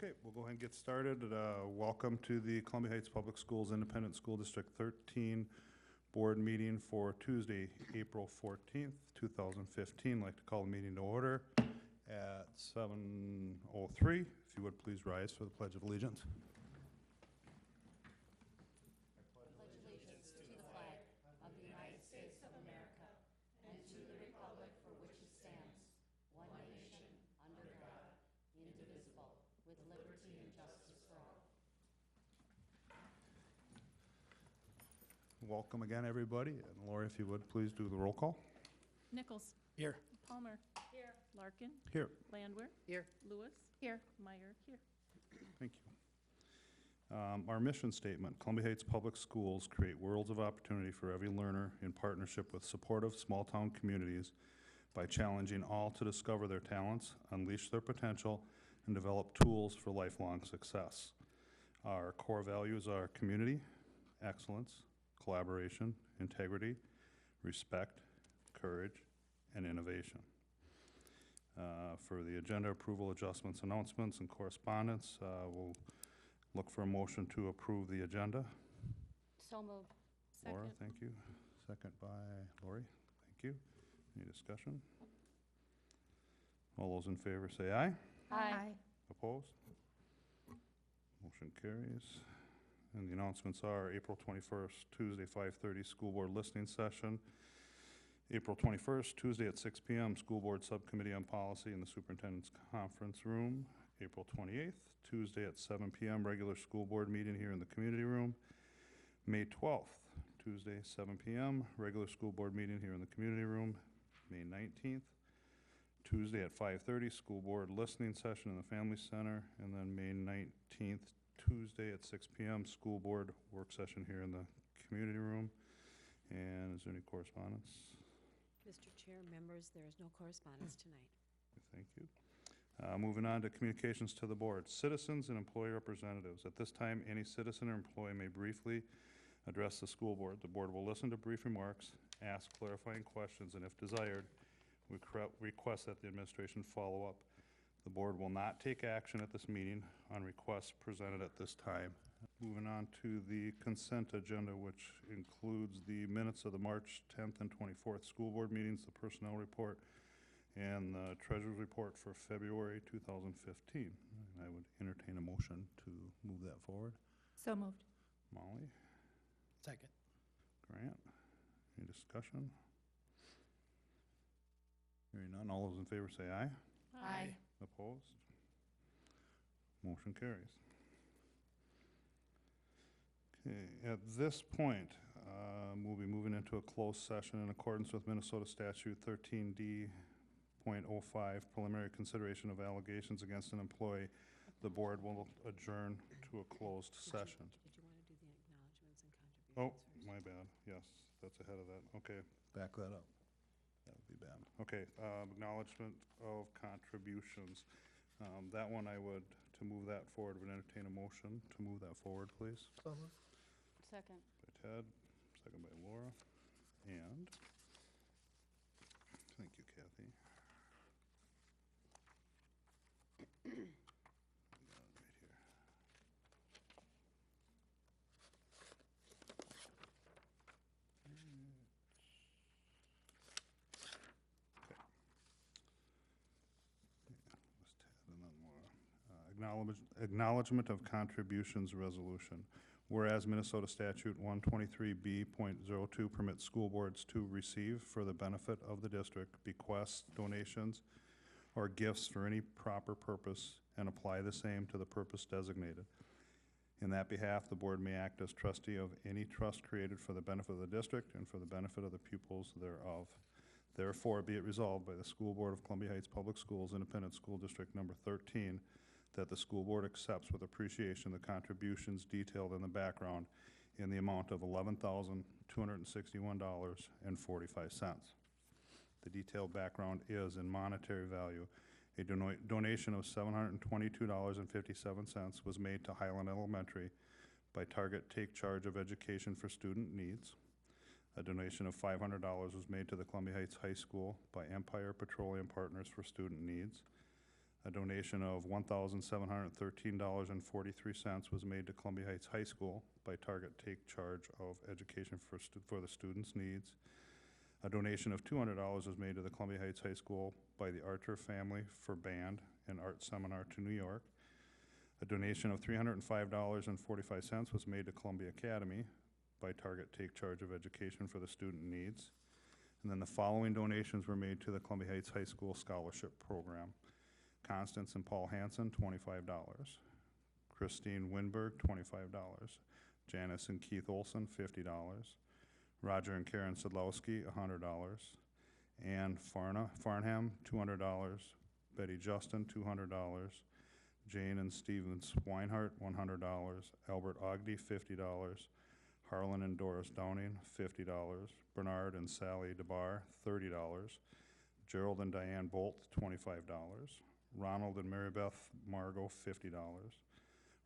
Okay, we'll go ahead and get started. Welcome to the Columbia Heights Public Schools Independent School District 13 Board Meeting for Tuesday, April 14th, 2015. I'd like to call the meeting to order at 7:03. If you would please rise for the Pledge of Allegiance. Pledge allegiance to the flag of the United States of America and to the republic for which it stands, one nation, under God, indivisible, with liberty and justice for all. Welcome again, everybody. And Lori, if you would please do the roll call. Nichols. Here. Palmer. Here. Larkin. Here. Landwehr. Here. Lewis. Here. Meyer. Here. Thank you. Our mission statement: Columbia Heights Public Schools create worlds of opportunity for every learner in partnership with supportive small-town communities by challenging all to discover their talents, unleash their potential, and develop tools for lifelong success. Our core values are community, excellence, collaboration, integrity, respect, courage, and innovation. For the agenda approval, adjustments, announcements, and correspondence, we'll look for a motion to approve the agenda. So moved. Laura, Second. thank you. Second by Lori, thank you. Any discussion? All those in favor say aye. Aye. Opposed? Motion carries. And the announcements are April 21st, Tuesday, 5:30, School Board Listening Session. April 21st, Tuesday at 6 p.m., School Board Subcommittee on Policy in the Superintendent's Conference Room. April 28th, Tuesday at 7 p.m., regular School Board meeting here in the Community Room. May 12th, Tuesday, 7 p.m., regular School Board meeting here in the Community Room. May 19th, Tuesday at 5:30, School Board Listening Session in the Family Center. And then May 19th, Tuesday at 6 p.m., School Board Work Session here in the Community Room. And is there any correspondence? Mr. Chair, members, there is no correspondence tonight. Thank you. Moving on to communications to the board. Citizens and employee representatives. At this time, any citizen or employee may briefly address the school board. The board will listen to brief remarks, ask clarifying questions, and if desired, we request that the administration follow up. The board will not take action at this meeting on requests presented at this time. Moving on to the consent agenda, which includes the minutes of the March 10th and 24th school board meetings, the personnel report, and the treasurer's report for February 2015. And I would entertain a motion to move that forward. So moved. Molly? Second. Grant? Any discussion? Hearing none, all those in favor say aye. Aye. Opposed? Motion carries. Okay, at this point, we'll be moving into a closed session in accordance with Minnesota Statute 13D.05, preliminary consideration of allegations against an employee. The board will adjourn to a closed session. Did you want to do the acknowledgements and contributions Oh, first? my bad. Yes, that's ahead of that. Okay, back that up. That would be bad. Okay, acknowledgement of contributions. That one I would, to move that forward, would entertain a motion to move that forward, please. So moved. Second. By Ted, second by Laura, and thank you, Kathy. We got it right here. Okay. Yeah, was Ted and then Laura. Acknowledgement of contributions resolution. Whereas Minnesota Statute 123B.02 permits school boards to receive for the benefit of the district bequests, donations, or gifts for any proper purpose and apply the same to the purpose designated. In that behalf, the board may act as trustee of any trust created for the benefit of the district and for the benefit of the pupils thereof. Therefore, be it resolved by the School Board of Columbia Heights Public Schools, Independent School District Number 13, that the school board accepts with appreciation the contributions detailed in the background in the amount of $11,261.45. The detailed background is in monetary value. A donation of $722.57 was made to Highland Elementary by Target Take Charge of Education for Student Needs. A donation of $500 was made to the Columbia Heights High School by Empire Petroleum Partners for Student Needs. A donation of $1,713.43 was made to Columbia Heights High School by Target Take Charge of Education for the students' needs. A donation of $200 was made to the Columbia Heights High School by the Archer family for band and art seminar to New York. A donation of $305.45 was made to Columbia Academy by Target Take Charge of Education for the student needs. And then the following donations were made to the Columbia Heights High School Scholarship Program. Constance and Paul Hansen, $25. Christine Winberg, $25. Janice and Keith Olson, $50. Roger and Karen Sadlowski, $100. Ann Farnham, $200. Betty Justin, $200. Jane and Steven Swinehart, $100. Albert Ogden, $50. Harlan and Doris Downing, $50. Bernard and Sally DeBar, $30. Gerald and Diane Bolt, $25. Ronald and Marybeth Margot, $50.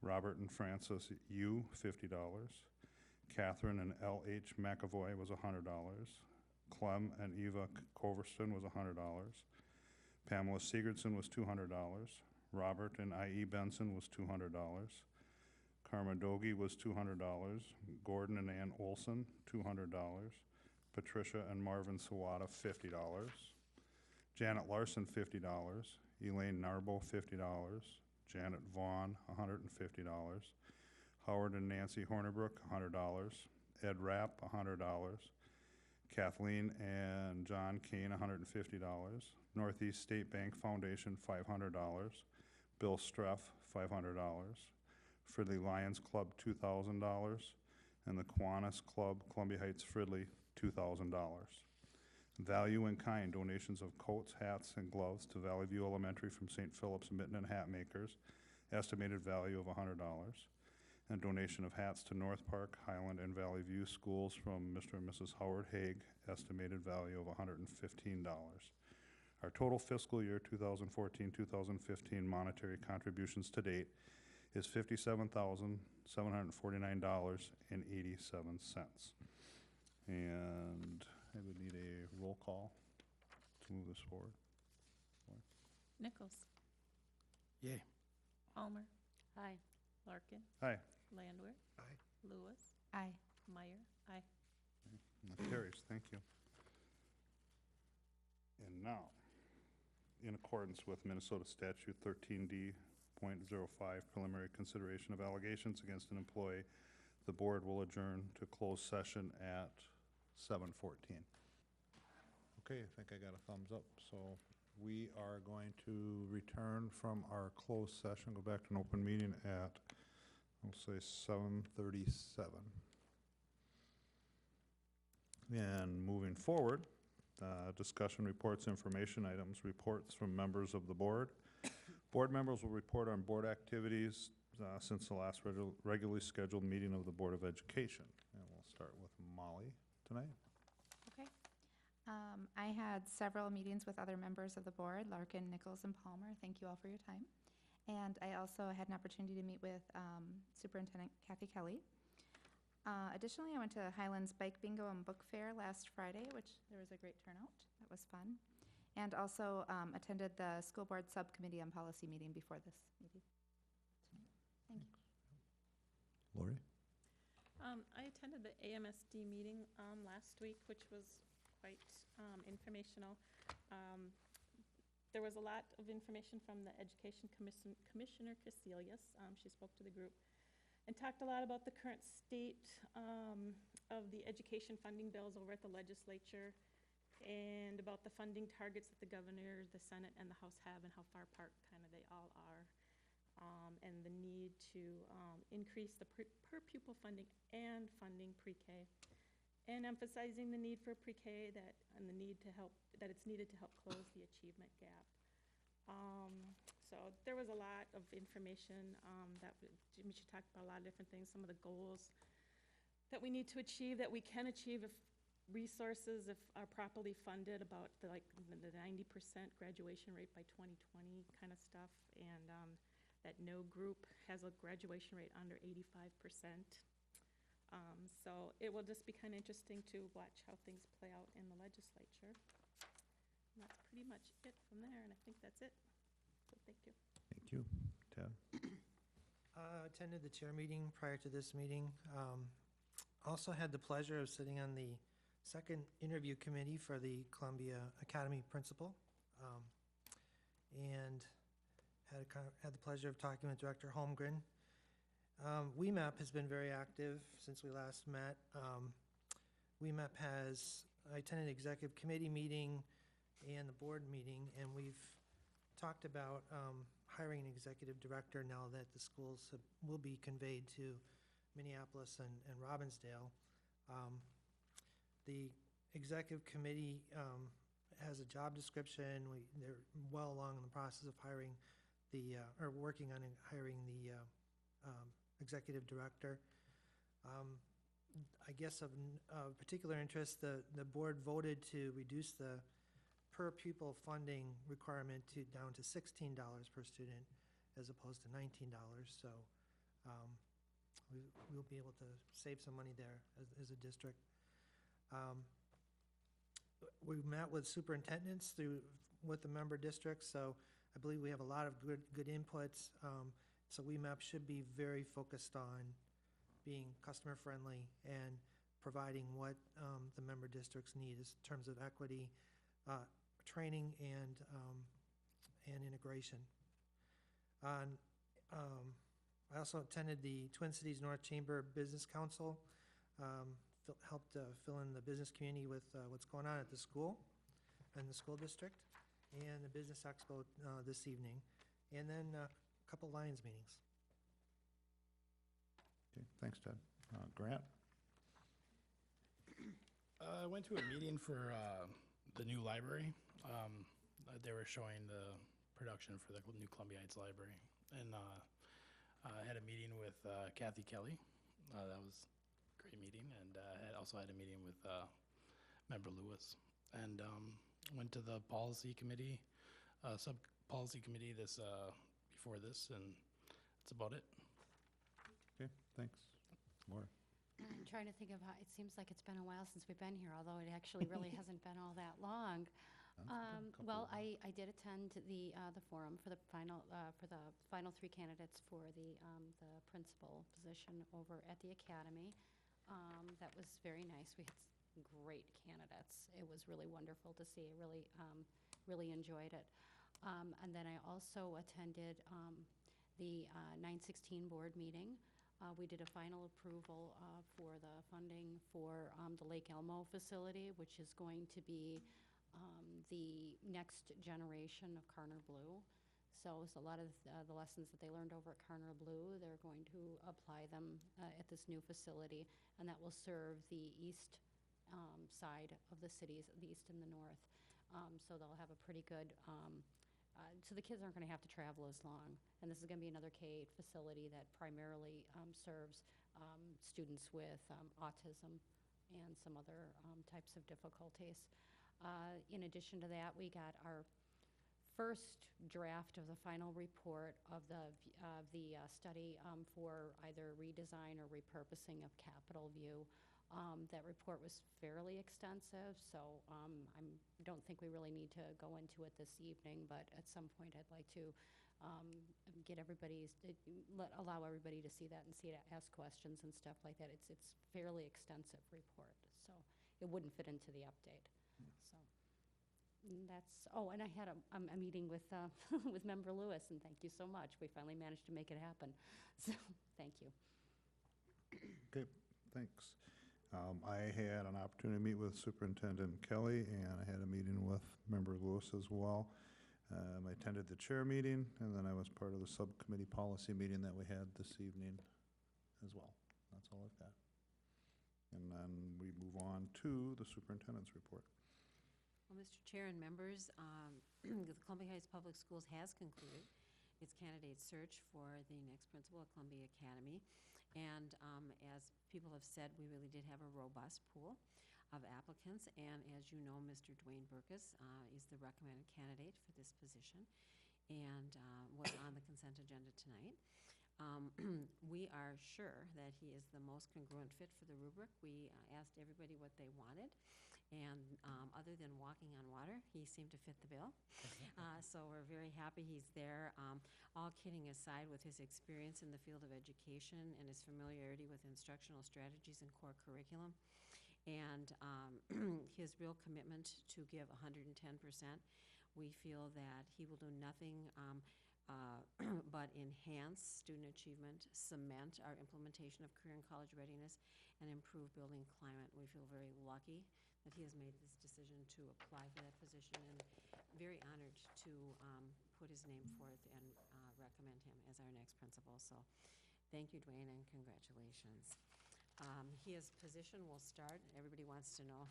Robert and Francis Yu, $50. Catherine and L.H. McAvoy was $100. Clem and Eva Coverston was $100. Pamela Sigurdson was $200. Robert and I.E. Benson was $200. Karma Dogi was $200. Gordon and Ann Olson, $200. Patricia and Marvin Sawada, $50. Janet Larson, $50. Elaine Narbo, $50. Janet Vaughn, $150. Howard and Nancy Hornerbrook, $100. Ed Rapp, $100. Kathleen and John Kane, $150. Northeast State Bank Foundation, $500. Bill Streff, $500. Fridley Lions Club, $2,000. And the Kiwanis Club, Columbia Heights Fridley, $2,000. Value in kind donations of coats, hats, and gloves to Valley View Elementary from St. Philip's Mitten and Hat Makers, estimated value of $100. And donation of hats to North Park, Highland, and Valley View schools from Mr. and Mrs. Howard Haig, estimated value of $115. Our total fiscal year 2014-2015 monetary contributions to date is $57,749.87. And I would need a roll call to move this forward. Nichols. Yay. Palmer. Aye. Larkin. Aye. Landwehr. Aye. Lewis. Aye. Meyer. Aye. And that carries. Thank you. And now, in accordance with Minnesota Statute 13D.05, preliminary consideration of allegations against an employee, the board will adjourn to closed session at 7:14. Okay, I think I got a thumbs up. So we are going to return from our closed session, go back to an open meeting at, I'll say 7:37. And moving forward, discussion reports, information items, reports from members of the board. Board members will report on board activities since the last regularly scheduled meeting of the Board of Education. And we'll start with Molly tonight. Okay. I had several meetings with other members of the board, Larkin, Nichols, and Palmer. Thank you all for your time. And I also had an opportunity to meet with Superintendent Kathy Kelly. Additionally, I went to Highlands Bike Bingo and Book Fair last Friday, which there was a great turnout. That was fun. And also attended the school board subcommittee on policy meeting before this meeting. Thank you. Lori? I attended the AMSD meeting last week, which was quite informational. There was a lot of information from the Education Commissioner Casilius. She spoke to the group and talked a lot about the current state of the education funding bills over at the legislature, and about the funding targets that the governor, the Senate, and the House have, and how far apart kind of they all are, and the need to increase the per pupil funding and funding pre-K, and emphasizing the need for pre-K and the need to help, that it's needed to help close the achievement gap. So there was a lot of information she talked about a lot of different things, some of the goals that we need to achieve, that we can achieve if resources are properly funded, about the 90% graduation rate by 2020 kind of stuff, and that no group has a graduation rate under 85%. So it will just be kind of interesting to watch how things play out in the legislature. And that's pretty much it from there, and I think that's it. So thank you. Thank you. Ted? Attended the chair meeting prior to this meeting. Also had the pleasure of sitting on the second interview committee for the Columbia Academy principal. And had the pleasure of talking with Director Holmgren. WEMAP has been very active since we last met. I attended an executive committee meeting and the board meeting, and we've talked about hiring an executive director now that the schools will be conveyed to Minneapolis and Robbinsdale. The executive committee has a job description. They're well along in the process of working on hiring the executive director. I guess of particular interest, the board voted to reduce the per pupil funding requirement down to $16 per student as opposed to $19. So we'll be able to save some money there as a district. We met with superintendents with the member districts, so I believe we have a lot of good inputs. So WEMAP should be very focused on being customer friendly and providing what the member districts need in terms of equity, training, and integration. I also attended the Twin Cities North Chamber Business Council, helped fill in the business community with what's going on at the school and the school district, and the Business Expo this evening, and then a couple Lions meetings. Okay, thanks, Ted. Grant? I went to a meeting for the new library. They were showing the production for the new Columbia Heights Library. And I had a meeting with Kathy Kelly. That was a great meeting. And I also had a meeting with Member Lewis. And went to the policy committee, sub-policy committee before this, and that's about it. Okay, thanks. Laura? I'm trying to think of how, it seems like it's been a while since we've been here, although it actually really hasn't been all that long. Well, I did attend the forum for the final three candidates for the principal position over at the academy. That was very nice. We had great candidates. It was really wonderful to see. I really enjoyed it. And then I also attended the 916 board meeting. We did a final approval for the funding for the Lake Elmo facility, which is going to be the next generation of Carner Blue. So a lot of the lessons that they learned over at Carner Blue, they're going to apply them at this new facility, and that will serve the east side of the cities, the east and the north. So they'll have a pretty good, so the kids aren't going to have to travel as long. And this is going to be another K-8 facility that primarily serves students with autism and some other types of difficulties. In addition to that, we got our first draft of the final report of the study for either redesign or repurposing of Capitol View. That report was fairly extensive, so I don't think we really need to go into it this evening, but at some point I'd like to allow everybody to see that and ask questions and stuff like that. It's fairly extensive report, so it wouldn't fit into the update. So and I had a meeting with with Member Lewis, and thank you so much. We finally managed to make it happen, so thank you. Okay, thanks. I had an opportunity to meet with Superintendent Kelly, and I had a meeting with Member Lewis as well. I attended the chair meeting, and then I was part of the subcommittee policy meeting that we had this evening as well. That's all I've got. And then we move on to the superintendent's report. Well, Mr. Chair and members, the Columbia Heights Public Schools has concluded its candidate search for the next principal at Columbia Academy. And as people have said, we really did have a robust pool of applicants. And as you know, Mr. Dwayne Burkus is the recommended candidate for this position and was on the consent agenda tonight. We are sure that he is the most congruent fit for the rubric. We asked everybody what they wanted, And other than walking on water, he seemed to fit the bill. So we're very happy he's there. All kidding aside, with his experience in the field of education and his familiarity with instructional strategies and core curriculum, and his real commitment to give 110%, we feel that he will do nothing but enhance student achievement, cement our implementation of career and college readiness, and improve building climate. We feel very lucky that he has made this decision to apply for that position, and very honored to put his name forth and recommend him as our next principal. So thank you, Dwayne, and congratulations. His position will start, everybody wants to know,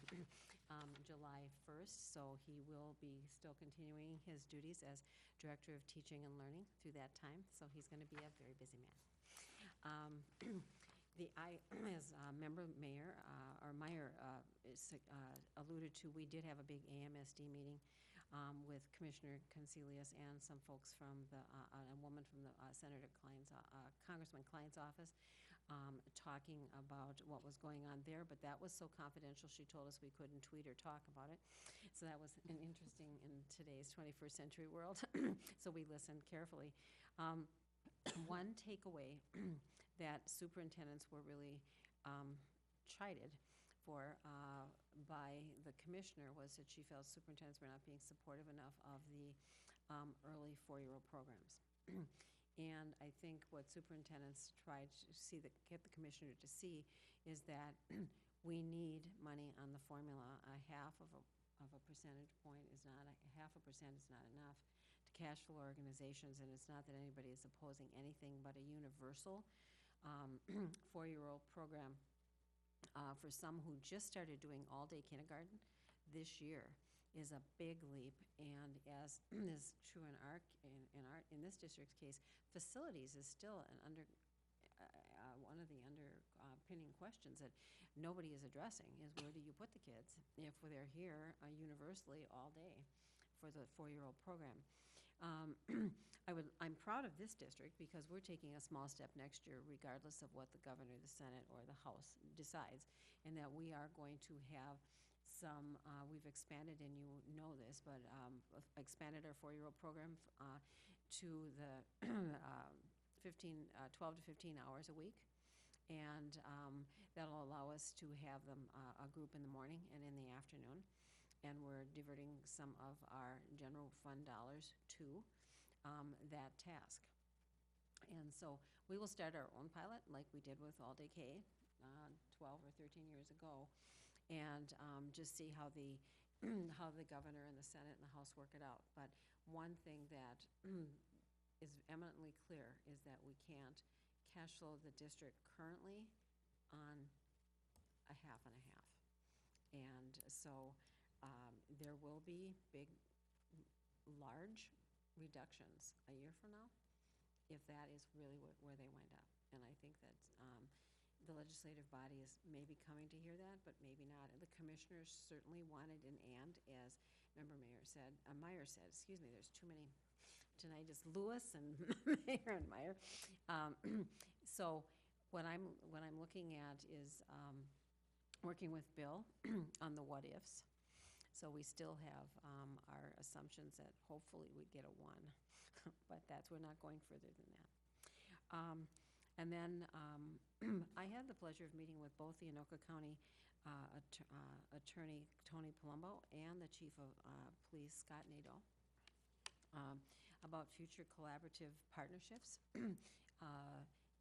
July 1st, so he will be still continuing his duties as Director of Teaching and Learning through that time, so he's going to be a very busy man. As Member Mayor, or Meyer alluded to, we did have a big AMSD meeting with Commissioner Consilius and some folks from a woman from the Congressman Klein's office, talking about what was going on there, but that was so confidential, she told us we couldn't tweet or talk about it. So that was an interesting in today's 21st century world. So we listened carefully. One takeaway that superintendents were really chided for by the commissioner was that she felt superintendents were not being supportive enough of the early four-year-old programs. And I think what superintendents tried to get the commissioner to see is that we need money on the formula. A half of a percentage point is not, half a percent is not enough to cash flow organizations, and it's not that anybody is opposing anything but a universal four-year-old program for some who just started doing all-day kindergarten this year is a big leap. And as is true in this district's case, facilities is still one of the underpinning questions that nobody is addressing, is where do you put the kids if they're here universally all day for the four-year-old program. I'm proud of this district because we're taking a small step next year regardless of what the governor, the Senate, or the House decides, and that we are going to have some, we've expanded, and you know this, but expanded our four-year-old program to the 12 to 15 hours a week. And that'll allow us to have them a group in the morning and in the afternoon. And we're diverting some of our general fund dollars to that task. And so we will start our own pilot like we did with All Day K 12 or 13 years ago, and just see how the governor and the Senate and the House work it out. But one thing that is eminently clear is that we can't cash flow the district currently on a half and a half. And so there will be big, large reductions a year from now if that is really where they wind up. And I think that the legislative body is maybe coming to hear that, but maybe not. And the commissioners certainly wanted an and, as Member Meyer said, excuse me, there's too many. Tonight is Lewis and Mayor and Meyer. So what I'm looking at is working with Bill on the what ifs. So we still have our assumptions that hopefully we get a 1, but we're not going further than that. And then I had the pleasure of meeting with both the Anoka County Attorney Tony Palumbo and the Chief of Police Scott Nadeau about future collaborative partnerships.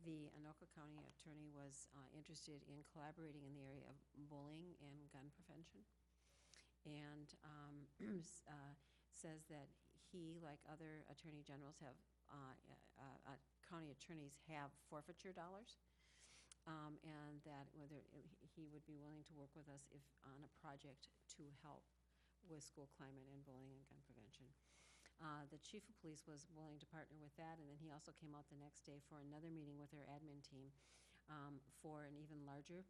The Anoka County Attorney was interested in collaborating in the area of bullying and gun prevention, and says that he, like other attorney generals, county attorneys have forfeiture dollars, and that whether he would be willing to work with us on a project to help with school climate and bullying and gun prevention. The chief of police was willing to partner with that, and then he also came out the next day for another meeting with our admin team for an even larger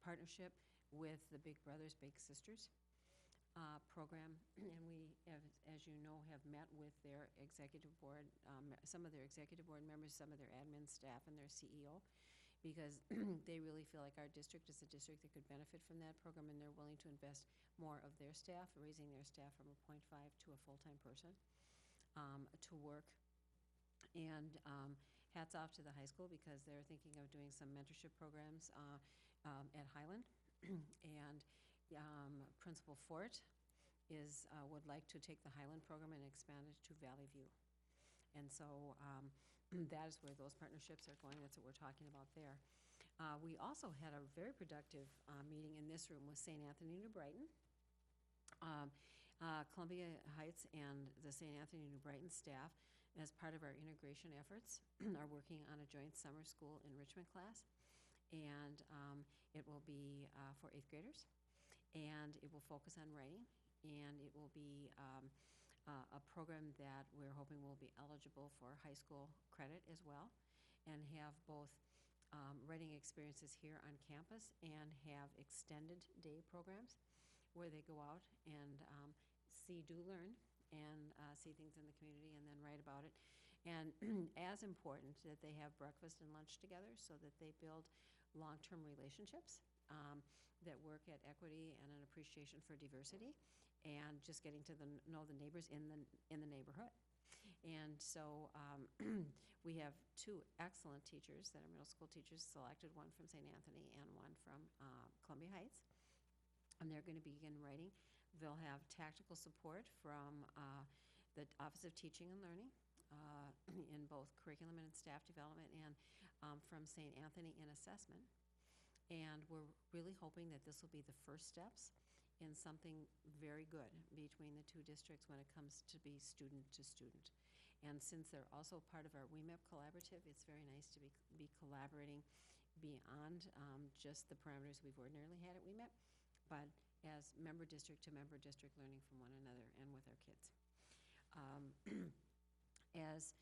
partnership with the Big Brothers Big Sisters program. And we, as you know, have met with their executive board, some of their executive board members, some of their admin staff, and their CEO because they really feel like our district is a district that could benefit from that program, and they're willing to invest more of their staff, raising their staff from a .5 to a full-time person to work. And hats off to the high school, because they're thinking of doing some mentorship programs at Highland. And Principal Fort would like to take the Highland program and expand it to Valley View. And so that is where those partnerships are going. That's what we're talking about there. We also had a very productive meeting in this room with St. Anthony New Brighton. Columbia Heights and the St. Anthony New Brighton staff, as part of our integration efforts, are working on a joint summer school enrichment class. And it will be for 8th graders. And it will focus on writing. And it will be a program that we're hoping will be eligible for high school credit as well, and have both writing experiences here on campus and have extended day programs where they go out and see, do, learn, and see things in the community and then write about it. And as important, that they have breakfast and lunch together so that they build long-term relationships that work at equity and an appreciation for diversity, and just getting to know the neighbors in the neighborhood. And so we have 2 excellent teachers that are middle school teachers selected, one from St. Anthony and one from Columbia Heights. And they're going to begin writing. They'll have tactical support from the Office of Teaching and Learning in both curriculum and staff development, and from St. Anthony in assessment. And we're really hoping that this will be the first steps in something very good between the 2 districts when it comes to be student to student. And since they're also part of our WEMAP collaborative, it's very nice to be collaborating beyond just the parameters we've ordinarily had at WEMAP, but as member district to member district, learning from one another and with our kids. As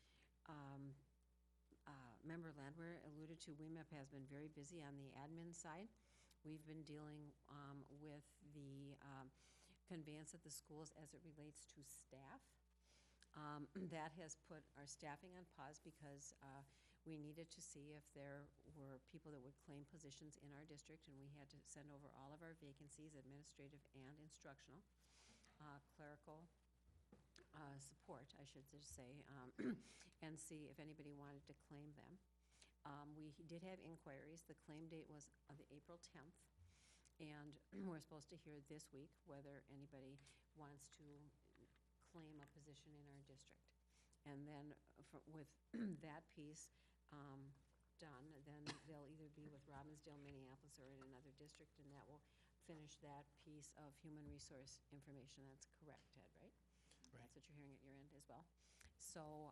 Member Landwehr alluded to, WEMAP has been very busy on the admin side. We've been dealing with the conveyance of the schools as it relates to staff. That has put our staffing on pause because we needed to see if there were people that would claim positions in our district, and we had to send over all of our vacancies, administrative and instructional, clerical support, I should just say, and see if anybody wanted to claim them. We did have inquiries. The claim date was the April 10th, and we're supposed to hear this week whether anybody wants to claim a position in our district. And then with that piece done, then they'll either be with Robbinsdale, Minneapolis, or in another district, and that will finish that piece of human resource information. That's correct, Ted, right? Right. That's what you're hearing at your end as well. So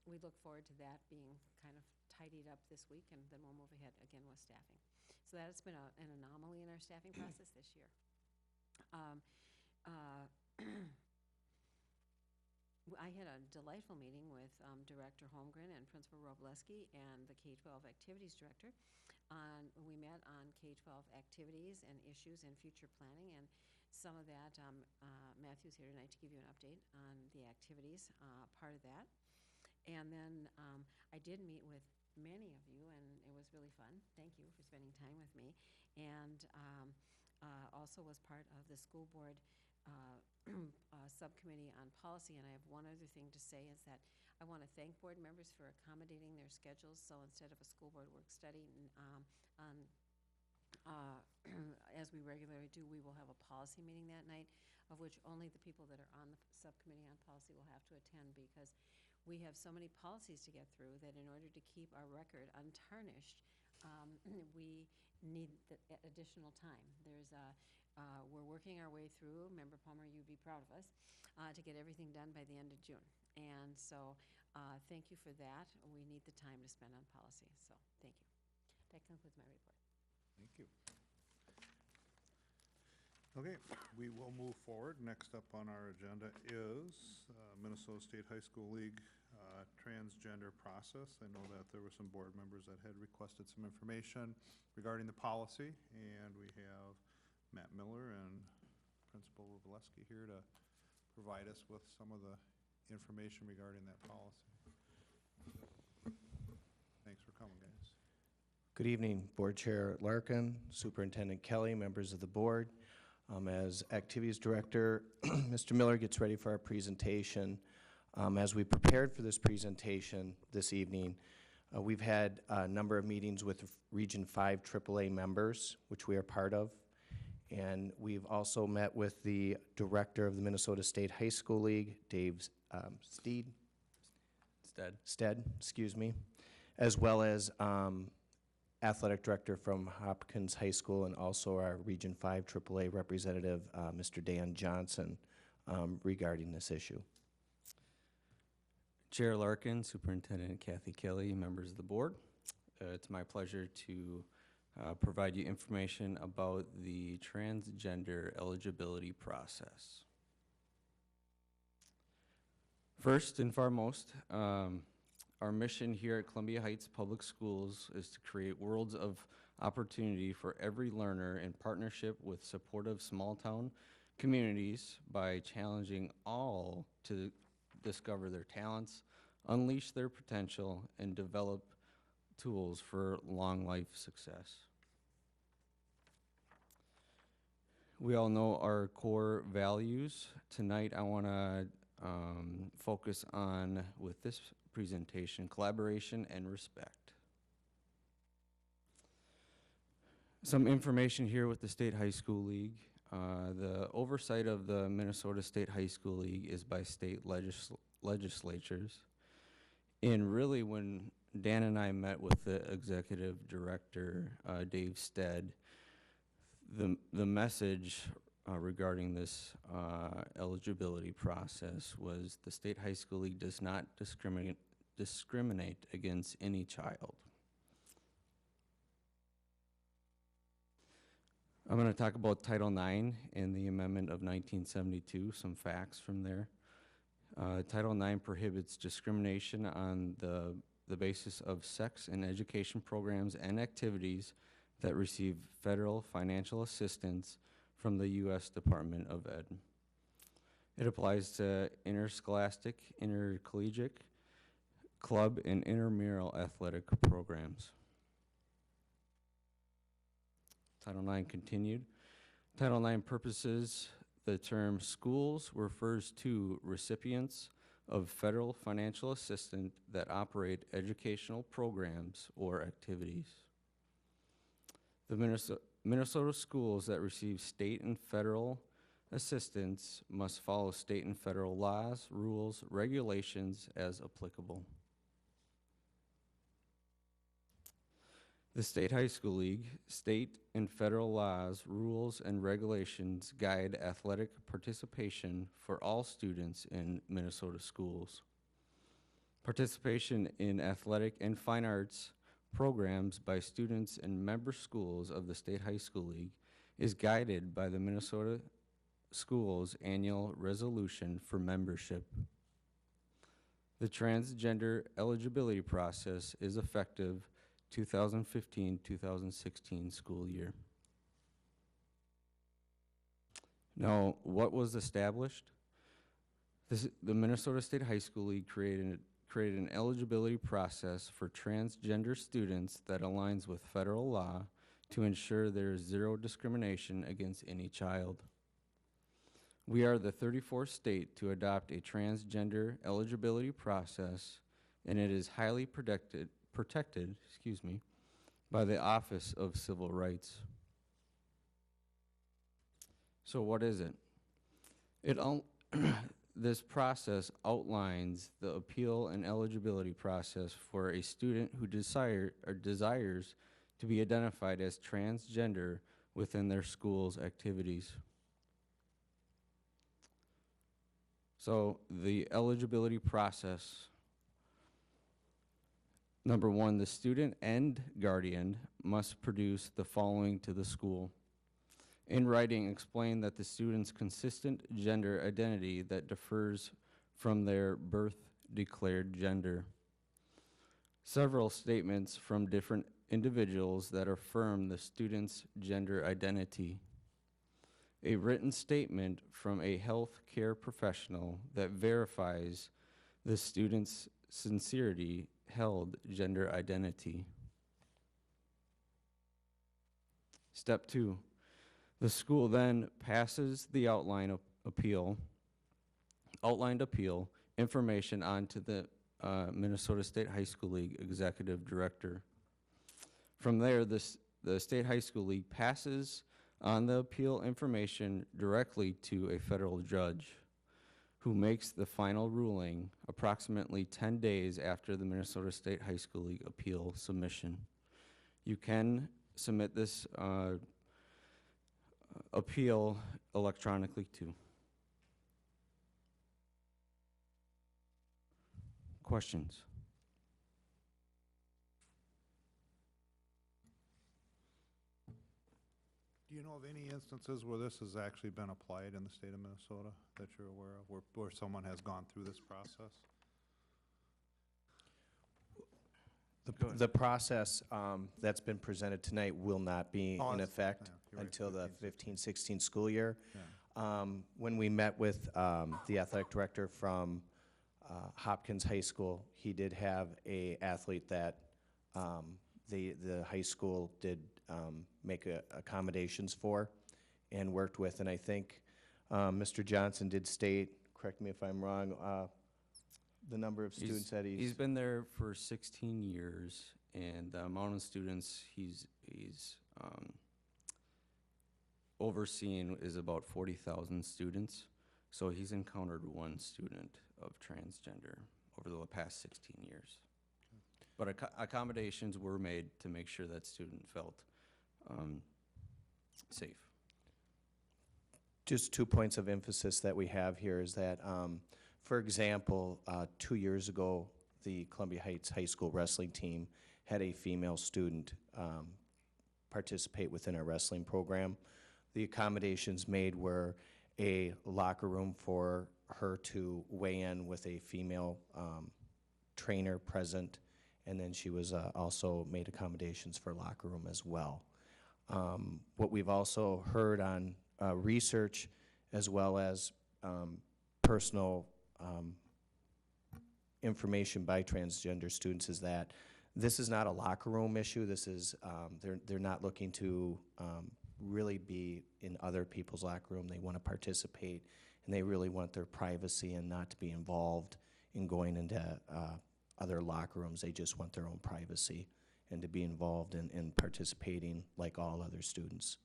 we look forward to that being kind of tidied up this week, and then we'll move ahead again with staffing. So that's been an anomaly in our staffing process this year. I had a delightful meeting with Director Holmgren and Principal Robleski and the K-12 Activities Director. We met on K-12 activities and issues and future planning, and some of that, Matthew's here tonight to give you an update on the activities part of that. And then I did meet with many of you, and it was really fun. Thank you for spending time with me. And also was part of the school board subcommittee on policy. And I have one other thing to say, is that I want to thank board members for accommodating their schedules. So instead of a school board work study as we regularly do, we will have a policy meeting that night, of which only the people that are on the subcommittee on policy will have to attend, because we have so many policies to get through that in order to keep our record untarnished, we need the additional time. We're working our way through, Member Palmer, you'd be proud of us, to get everything done by the end of June. And so thank you for that. We need the time to spend on policy, so thank you. That concludes my report. Thank you. Okay, we will move forward. Next up on our agenda is Minnesota State High School League transgender process. I know that there were some board members that had requested some information regarding the policy, and we have Matt Miller and Principal Robleski here to provide us with some of the information regarding that policy. Thanks for coming, guys. Good evening, Board Chair Larkin, Superintendent Kelly, members of the board. As Activities Director, Mr. Miller gets ready for our presentation. As we prepared for this presentation this evening, we've had a number of meetings with Region 5 AAA members, which we are part of. And we've also met with the director of the Minnesota State High School League, Dave Stead, excuse me, as well as athletic director from Hopkins High School and also our Region 5 AAA representative, Mr. Dan Johnson, regarding this issue. Chair Larkin, Superintendent Kathy Kelly, members of the board. It's my pleasure to provide you information about the transgender eligibility process. First and foremost, our mission here at Columbia Heights Public Schools is to create worlds of opportunity for every learner in partnership with supportive small-town communities by challenging all to discover their talents, unleash their potential, and develop tools for long life success. We all know our core values. Tonight I want to focus on, with this presentation, collaboration and respect. Some information here with the State High School League. The oversight of the Minnesota State High School League is by state legislatures. And really, when Dan and I met with the executive director, Dave Stead, the message regarding this eligibility process was the State High School League does not discriminate against any child. I'm going to talk about Title IX and the amendment of 1972, some facts from there. Title IX prohibits discrimination on the basis of sex in education programs and activities that receive federal financial assistance from the U.S. Department of Ed. It applies to interscholastic, intercollegiate, club, and intramural athletic programs. Title IX continued. Title IX purposes, the term schools refers to recipients of federal financial assistance that operate educational programs or activities. The Minnesota schools that receive state and federal assistance must follow state and federal laws, rules, regulations as applicable. The State High School League, state and federal laws, rules, and regulations guide athletic participation for all students in Minnesota schools. Participation in athletic and fine arts programs by students in member schools of the State High School League is guided by the Minnesota Schools Annual Resolution for Membership. The transgender eligibility process is effective 2015-2016 school year. Now, what was established? The Minnesota State High School League created an eligibility process for transgender students that aligns with federal law to ensure there is zero discrimination against any child. We are the 34th state to adopt a transgender eligibility process, and it is highly protected, by the Office of Civil Rights. So what is it? This process outlines the appeal and eligibility process for a student who desires to be identified as transgender within their school's activities. So the eligibility process. Number one, the student and guardian must produce the following to the school. In writing, explain that the student's consistent gender identity that differs from their birth-declared gender. Several statements from different individuals that affirm the student's gender identity. A written statement from a health care professional that verifies the student's sincerity held gender identity. Step 2, the school then passes the outlined appeal information onto the Minnesota State High School League Executive Director. From there, the State High School League passes on the appeal information directly to a federal judge who makes the final ruling approximately 10 days after the Minnesota State High School League appeal submission. You can submit this appeal electronically too. Questions? Do you know of any instances where this has actually been applied in the state of Minnesota that you're aware of, where someone has gone through this process? The process that's been presented tonight will not be Oh, in that's- effect yeah, you're right, until the 15, 15-16 school year. Yeah. When we met with the athletic director from Hopkins High School, he did have a athlete that the high school did make accommodations for and worked with. And I think Mr. Johnson did state, correct me if I'm wrong, the number of students that He's been there for 16 years, and the amount of students he's overseeing is about 40,000 students. So he's encountered one student of transgender over the past 16 years. But accommodations were made to make sure that student felt safe. Just 2 points of emphasis that we have here is that, for example, 2 years ago, the Columbia Heights High School wrestling team had a female student participate within our wrestling program. The accommodations made were a locker room for her to weigh in with a female trainer present, and then she was also made accommodations for locker room as well. What we've also heard on research as well as personal information by transgender students is that this is not a locker room issue. This is, they're not looking to really be in other people's locker room. They want to participate, and they really want their privacy and not to be involved in going into other locker rooms. They just want their own privacy and to be involved in participating like all other students.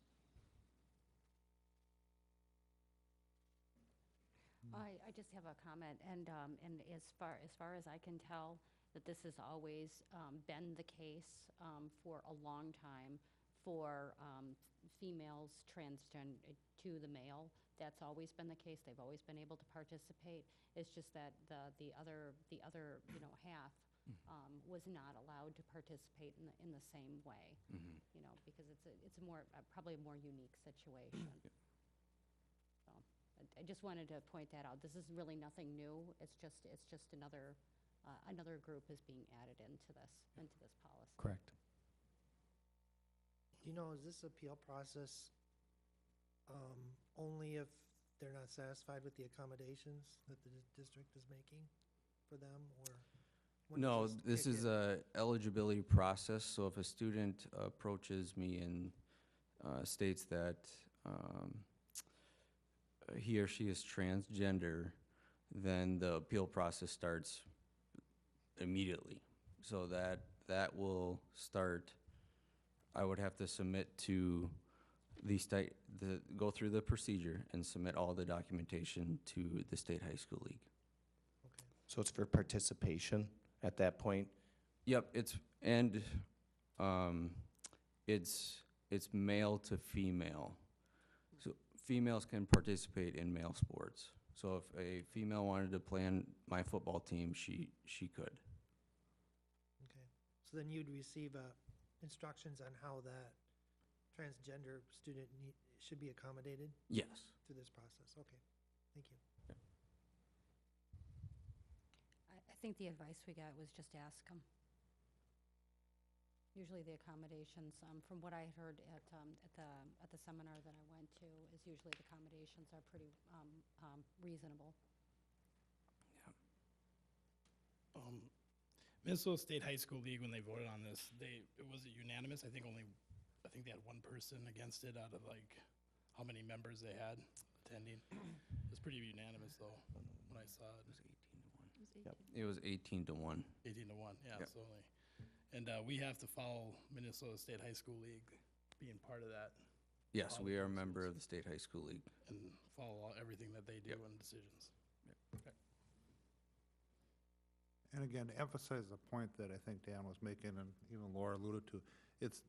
I just have a comment, and as far as I can tell, that this has always been the case for a long time for females transgender to the male. That's always been the case. They've always been able to participate. It's just that the other half was not allowed to participate in the same way. Because it's a more probably a more unique situation. So I just wanted to point that out. This is really nothing new. It's just another group is being added into this policy. Correct. Do you know, is this appeal process only if they're not satisfied with the accommodations that the district is making for them, or? when No, does this kick is in? a eligibility process. So if a student approaches me and states that he or she is transgender, then the appeal process starts immediately. So that will start. I would have to submit to the state, go through the procedure and submit all the documentation to the State High School League. Okay. So it's for participation at that point? Yep, it's male to female. So females can participate in male sports. So if a female wanted to play on my football team, she could. Okay, so then you'd receive instructions on how that transgender student should be accommodated Yes. through this process. Okay, thank you. I think the advice we got was just ask them. Usually the accommodations, from what I heard at the seminar that I went to, is usually the accommodations are pretty reasonable. Minnesota State High School League, when they voted on this, was it unanimous? I think only I think they had one person against it out of like how many members they had attending. It was pretty unanimous though, when I saw it. It was 18 to 1. 18 to 1, yeah, Yep. so only. And we have to follow Minnesota State High School League, being part of that, Yes, All we the are a member principals. of the State High School League. and follow everything that they do Yep. and decisions. And again, to emphasize the point that I think Dan was making, and even Laura alluded to, it's,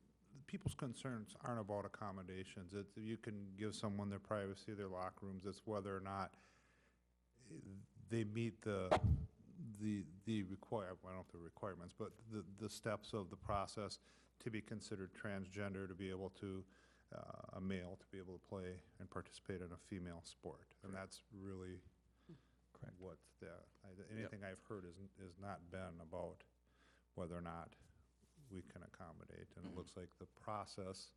people's concerns aren't about accommodations. It's, you can give someone their privacy, their locker rooms, it's whether or not they meet the I don't know if the requirements, but the steps of the process to be considered transgender, to be able to, a male, to be able to play and participate in a female sport. And that's really Correct. what anything I've heard is not been about whether or not we can accommodate. And it looks like the process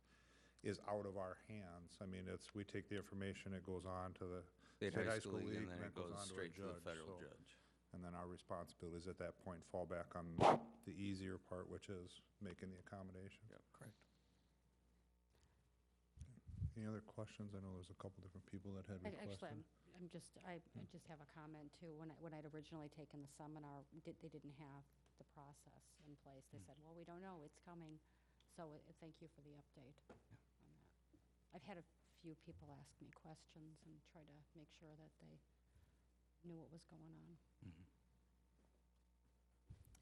is out of our hands. I mean, we take the information, it goes on to the State High School League, and then that it goes on to a straight to the judge, federal so- judge. And then our responsibilities at that point fall back on the easier part, which is making the accommodation. Yep. Correct. Any other questions? I know there's a couple different people that had Actually, requested. I just have a comment too. When I'd originally taken the seminar, they didn't have the process in place. They said, well, we don't know, it's coming. So thank you for the update on that. I've had a few people ask me questions and try to make sure that they knew what was going on.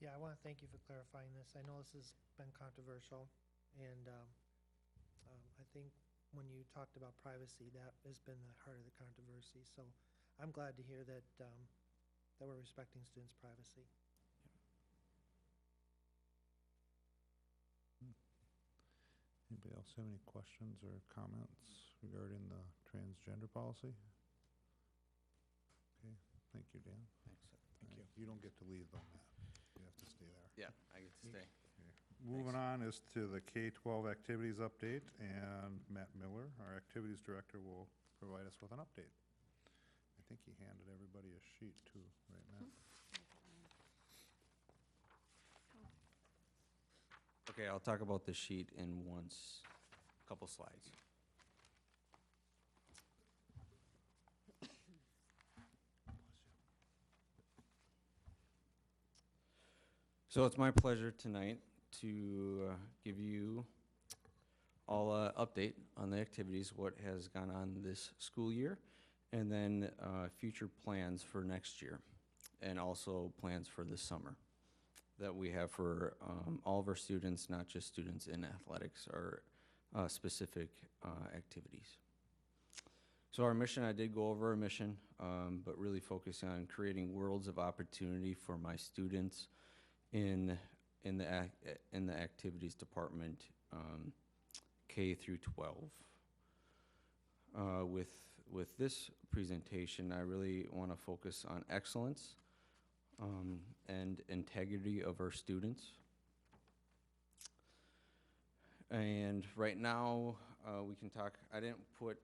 Yeah, I want to thank you for clarifying this. I know this has been controversial, and I think when you talked about privacy, that has been the heart of the controversy. So I'm glad to hear that that we're respecting students' privacy. Anybody else have any questions or comments regarding the transgender policy? Okay, thank you, Dan. Thanks. Thank you. You don't get to leave though, Matt. You have to stay there. Yeah, I get to stay. Moving on is to the K-12 activities update, and Matt Miller, our activities director, will provide us with an update. I think he handed everybody a sheet too, right, Matt? Okay, I'll talk about the sheet in couple slides. So it's my pleasure tonight to give you all an update on the activities, what has gone on this school year, and then future plans for next year, and also plans for this summer that we have for all of our students, not just students in athletics or specific activities. So our mission, I did go over our mission, but really focusing on creating worlds of opportunity for my students in the activities department, K through 12. With this presentation, I really want to focus on excellence and integrity of our students. And right now, we can talk, I didn't put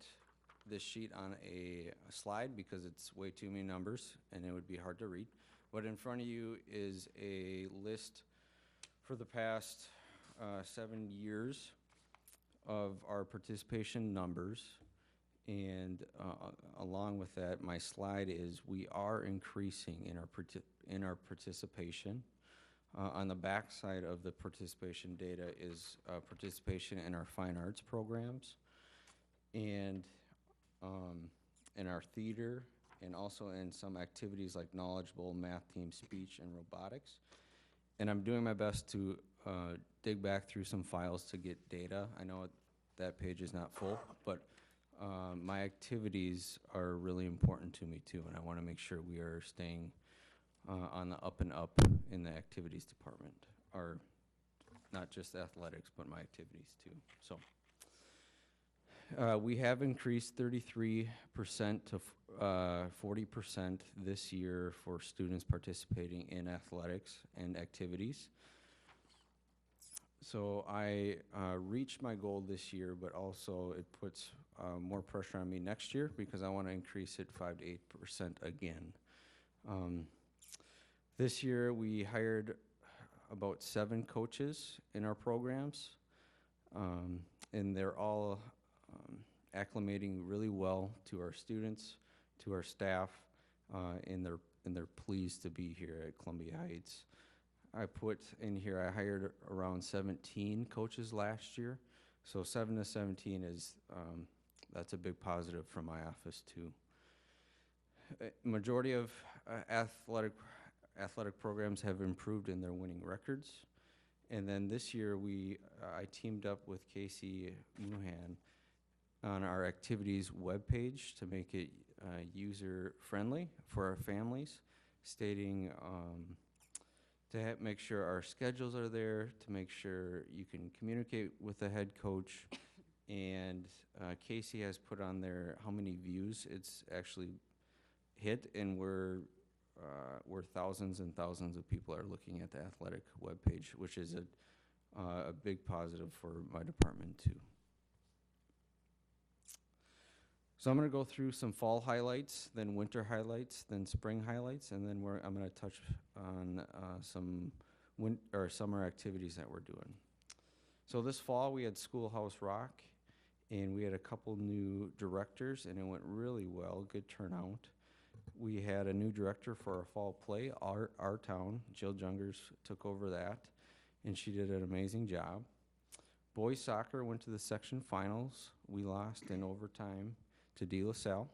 this sheet on a slide because it's way too many numbers and it would be hard to read. But in front of you is a list for the past 7 years of our participation numbers. And along with that, my slide is we are increasing in our participation. On the back side of the participation data is participation in our fine arts programs and in our theater, and also in some activities like knowledgeable, math team, speech, and robotics. And I'm doing my best to dig back through some files to get data. I know that page is not full, but my activities are really important to me too, and I want to make sure we are staying on the up and up in the activities department, or not just athletics, but my activities too. So we have increased 33% to 40% this year for students participating in athletics and activities. So I reached my goal this year, but also it puts more pressure on me next year because I want to increase it 5 to 8% again. This year we hired about 7 coaches in our programs. And they're all acclimating really well to our students, to our staff, and they're pleased to be here at Columbia Heights. I put in here, I hired around 17 coaches last year, so 7 to 17 is, that's a big positive from my office too. Majority of athletic programs have improved in their winning records. And then this year I teamed up with Casey Muhan on our activities webpage to make it user-friendly for our families, stating to make sure our schedules are there, to make sure you can communicate with the head coach. And Casey has put on there how many views it's actually hit, and we're thousands and thousands of people are looking at the athletic webpage, which is a big positive for my department too. So I'm going to go through some fall highlights, then winter highlights, then spring highlights, and then I'm going to touch on some summer activities that we're doing. So this fall we had Schoolhouse Rock, and we had a couple new directors, and it went really well, good turnout. We had a new director for our fall play, Our Town. Jill Jungers took over that, and she did an amazing job. Boys soccer went to the section finals. We lost in overtime to De La Salle.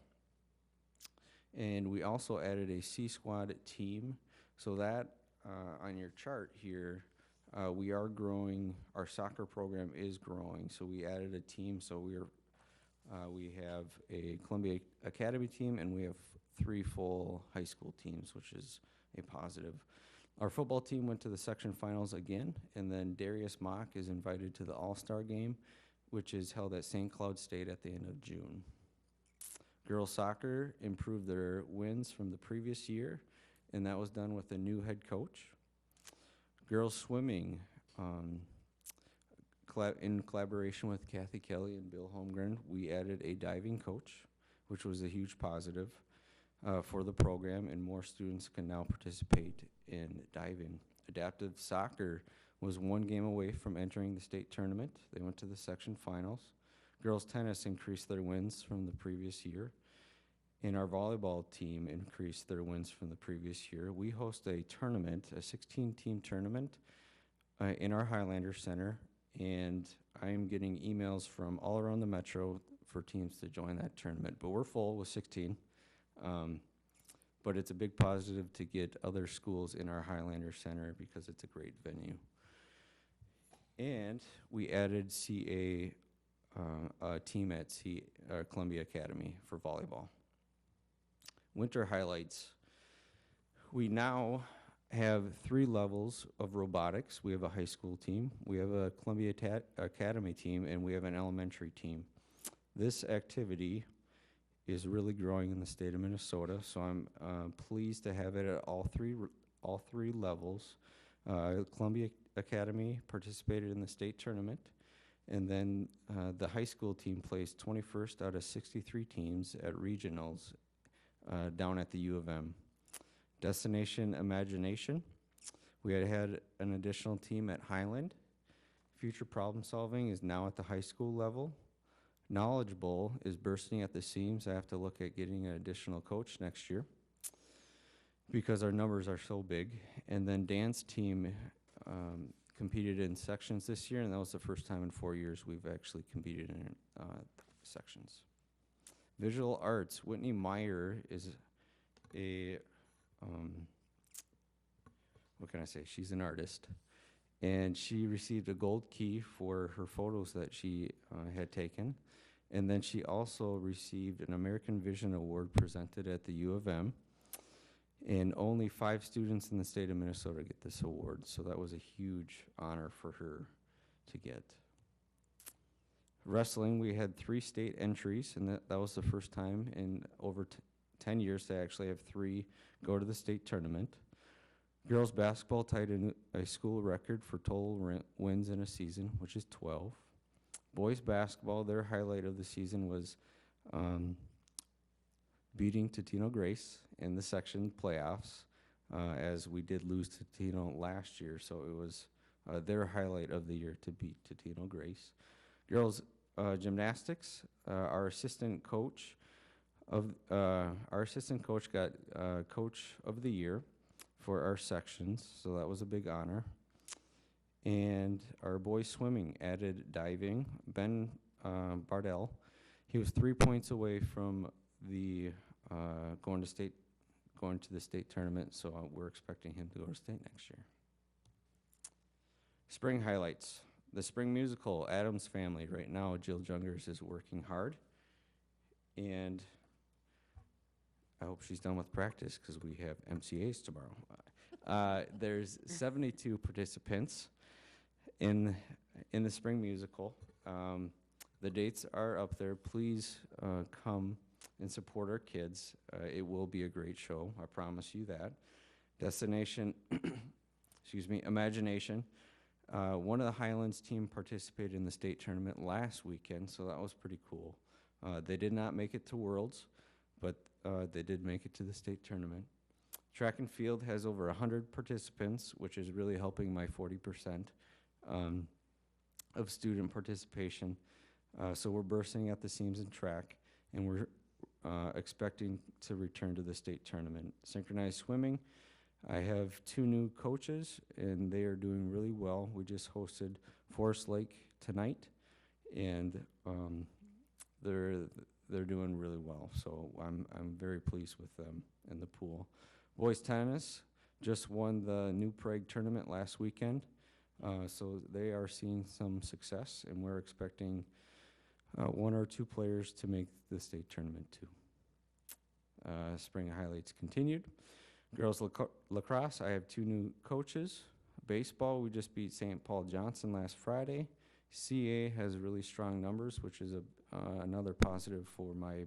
And we also added a C squad team. So that on your chart here, we are growing. Our soccer program is growing. So we added a team. So we have a Columbia Academy team, and we have 3 full high school teams, which is a positive. Our football team went to the section finals again, and then Darius Mock is invited to the All-Star game, which is held at St. Cloud State at the end of June. Girls soccer improved their wins from the previous year, and that was done with a new head coach. Girls swimming, in collaboration with Kathy Kelly and Bill Holmgren, we added a diving coach, which was a huge positive for the program, and more students can now participate in diving. Adaptive soccer was 1 game away from entering the state tournament. They went to the section finals. Girls tennis increased their wins from the previous year, and our volleyball team increased their wins from the previous year. We host a tournament, a 16-team tournament in our Highlander Center, and I am getting emails from all around the metro for teams to join that tournament. But we're full with 16, but it's a big positive to get other schools in our Highlander Center because it's a great venue. And we added a team at Columbia Academy for volleyball. Winter highlights. We now have 3 levels of robotics. We have a high school team, we have a Columbia Academy team, and we have an elementary team. This activity is really growing in the state of Minnesota, so I'm pleased to have it at all three levels. Columbia Academy participated in the state tournament, and then the high school team placed 21st out of 63 teams at regionals down at the U of M. Destination Imagination, we had an additional team at Highland. Future Problem Solving is now at the high school level. Knowledgeable is bursting at the seams. I have to look at getting an additional coach next year because our numbers are so big. And then dance team competed in sections this year, and that was the first time in 4 years we've actually competed in sections. Visual arts, Whitney Meyer is a, what can I say? She's an artist. And she received a gold key for her photos that she had taken. And then she also received an American Vision Award presented at the U of M. And only 5 students in the state of Minnesota get this award. So that was a huge honor for her to get. Wrestling, we had 3 state entries, and that was the first time in over 10 years to actually have 3 go to the state tournament. Girls basketball tied in a school record for total wins in a season, which is 12. Boys basketball, their highlight of the season was beating Totino Grace in the section playoffs, as we did lose to Totino last year, so it was their highlight of the year to beat Totino Grace. Girls gymnastics, our assistant coach got Coach of the Year for our sections, so that was a big honor. And our boys swimming added diving. Ben Bardell, he was 3 points away from the going to the state tournament, so we're expecting him to go to state next year. Spring highlights. The spring musical, Addams Family. Right now, Jill Jungers is working hard, and I hope she's done with practice because we have MCAs tomorrow. There's 72 participants in the spring musical. The dates are up there. Please come and support our kids. It will be a great show. I promise you that. Destination, excuse me, Imagination. One of the Highlands team participated in the state tournament last weekend, so that was pretty cool. They did not make it to Worlds, but they did make it to the state tournament. Track and field has over 100 participants, which is really helping my 40% of student participation. So we're bursting at the seams in track, and we're expecting to return to the state tournament. Synchronized Swimming, I have 2 new coaches, and they are doing really well. We just hosted Forest Lake tonight, and they're doing really well. So I'm very pleased with them in the pool. Boys tennis just won the New Prague tournament last weekend, so they are seeing some success, and we're expecting 1 or 2 players to make the state tournament too. Spring highlights continued. Girls lacrosse, I have 2 new coaches. Baseball, we just beat St. Paul Johnson last Friday. CA has really strong numbers, which is another positive for my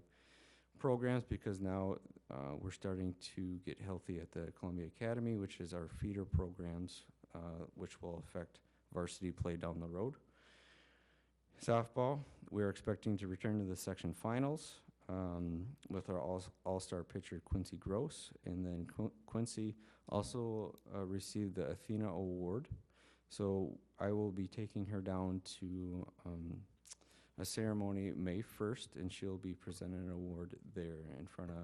programs, because now we're starting to get healthy at the Columbia Academy, which is our feeder programs, which will affect varsity play down the road. Softball, we're expecting to return to the section finals with our all-star pitcher Quincy Gross, and then Quincy also received the Athena Award. So I will be taking her down to a ceremony May 1st, and she'll be presenting an award there in front of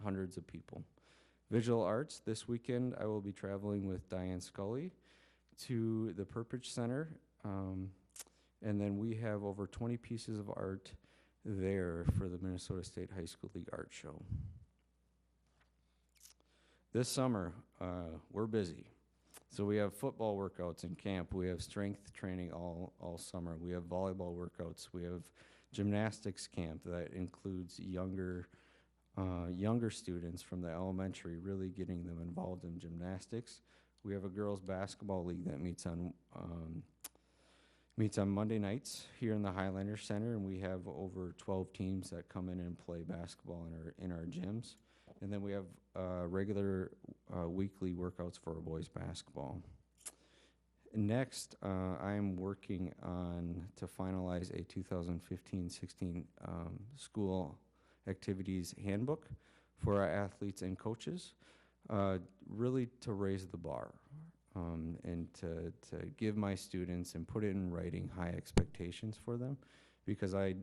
hundreds of people. Visual arts, this weekend I will be traveling with Diane Scully to the Purpich Center, and then we have over 20 pieces of art there for the Minnesota State High School League Art Show. This summer, we're busy. So we have football workouts in camp. We have strength training all summer. We have volleyball workouts. We have gymnastics camp that includes younger students from the elementary, really getting them involved in gymnastics. We have a girls basketball league that meets on Monday nights here in the Highlander Center, and we have over 12 teams that come in and play basketball in our gyms. And then we have regular weekly workouts for our boys basketball. Next, I'm working on to finalize a 2015-16 school activities handbook for our athletes and coaches, really to raise the bar and to give my students and put it in writing high expectations for them, because I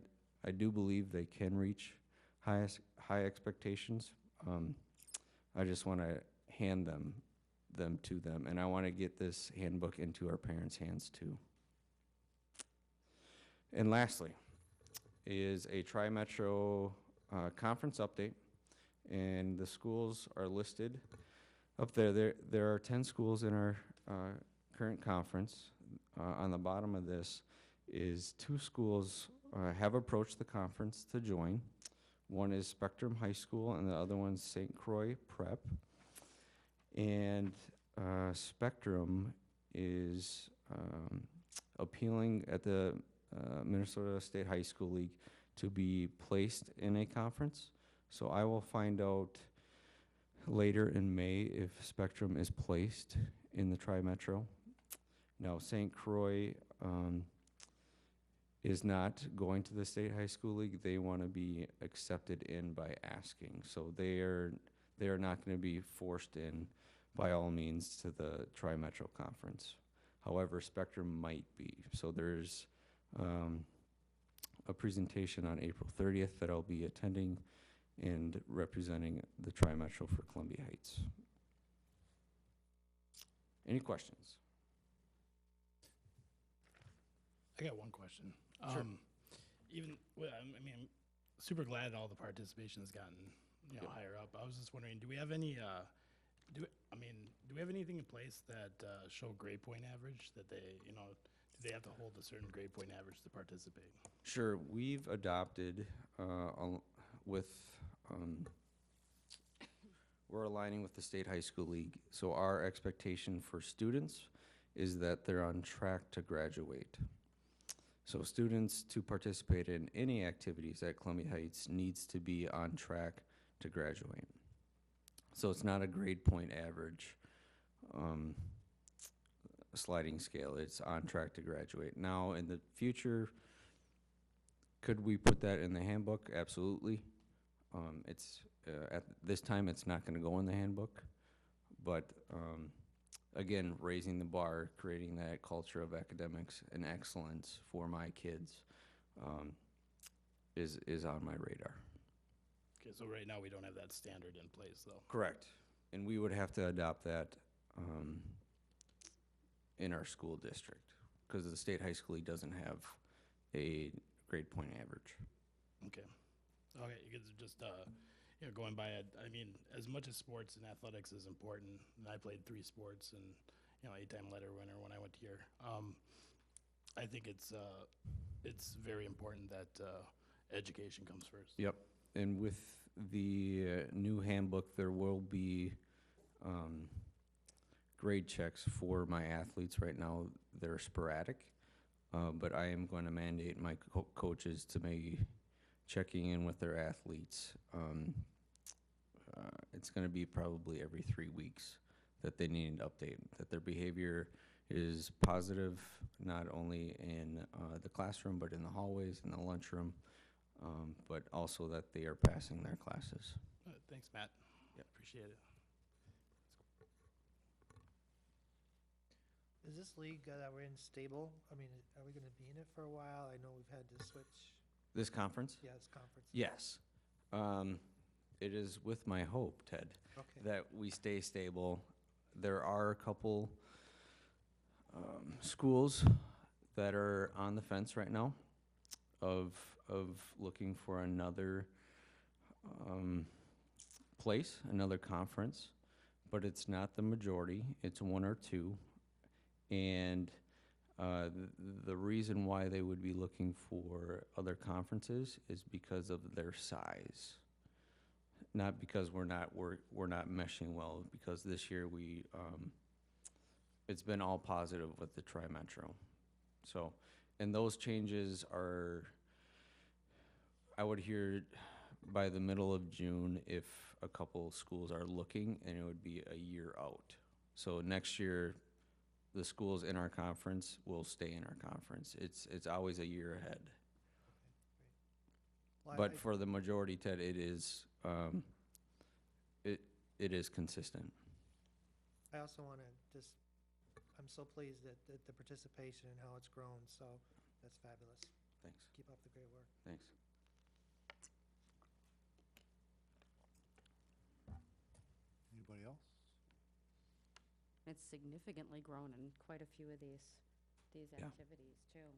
do believe they can reach high expectations. I just want to hand them to them, and I want to get this handbook into our parents' hands too. And lastly is a Tri-Metro conference update, and the schools are listed up there. There are 10 schools in our current conference. On the bottom of this is 2 schools have approached the conference to join. One is Spectrum High School, and the other one's St. Croix Prep. And Spectrum is appealing at the Minnesota State High School League to be placed in a conference. So I will find out later in May if Spectrum is placed in the Tri-Metro. Now, St. Croix is not going to the State High School League. They want to be accepted in by asking. So they are not going to be forced in by all means to the Tri-Metro Conference. However, Spectrum might be. So there's a presentation on April 30th that I'll be attending and representing the Tri-Metro for Columbia Heights. Any questions? I got one question. Sure. Well, I mean, I'm super glad all the participation has gotten, Yep. higher up. I was just wondering, do we have any, do we have anything in place that show grade point average that they, do they have to hold a certain grade point average to participate? Sure. We've adopted we're aligning with the State High School League. So our expectation for students is that they're on track to graduate. So students to participate in any activities at Columbia Heights needs to be on track to graduate. So it's not a grade point average sliding scale. It's on track to graduate. Now, in the future, could we put that in the handbook? Absolutely. At this time, it's not going to go in the handbook. But again, raising the bar, creating that culture of academics and excellence for my kids is on my radar. Okay, so right now we don't have that standard in place, though. Correct. And we would have to adopt that in our school district because the State High School League doesn't have a grade point average. Okay. Okay, because just, going by it, I mean, as much as sports and athletics is important, and I played 3 sports and, 8-time letter winner when I went here, I think it's very important that education comes first. Yep. And with the new handbook, there will be grade checks for my athletes. Right now, they're sporadic, but I am going to mandate my coaches to be checking in with their athletes. It's going to be probably every 3 weeks that they need an update, that their behavior is positive, not only in the classroom, but in the hallways, in the lunchroom, but also that they are passing their classes. Thanks, Matt. Yep. Appreciate it. Is this league that we're in stable? I mean, are we going to be in it for a while? I know we've had to switch. This conference? Yeah, this conference. Yes. It is with my hope, Ted, Okay. that we stay stable. There are a couple schools that are on the fence right now of looking for another place, another conference, but it's not the majority. It's 1 or 2. And the reason why they would be looking for other conferences is because of their size. Not because we're not meshing well, because this year it's been all positive with the Tri-Metro. So, and those changes are, I would hear by the middle of June if a couple schools are looking, and it would be a year out. So next year, the schools in our conference will stay in our conference. It's always a year ahead. Well, But for the majority, Ted, it is consistent. I also want to I'm so pleased that the participation and how it's grown, so that's fabulous. Thanks. Keep up the great work. Thanks. Anybody else? It's significantly grown in quite a few of these Yeah. activities, too.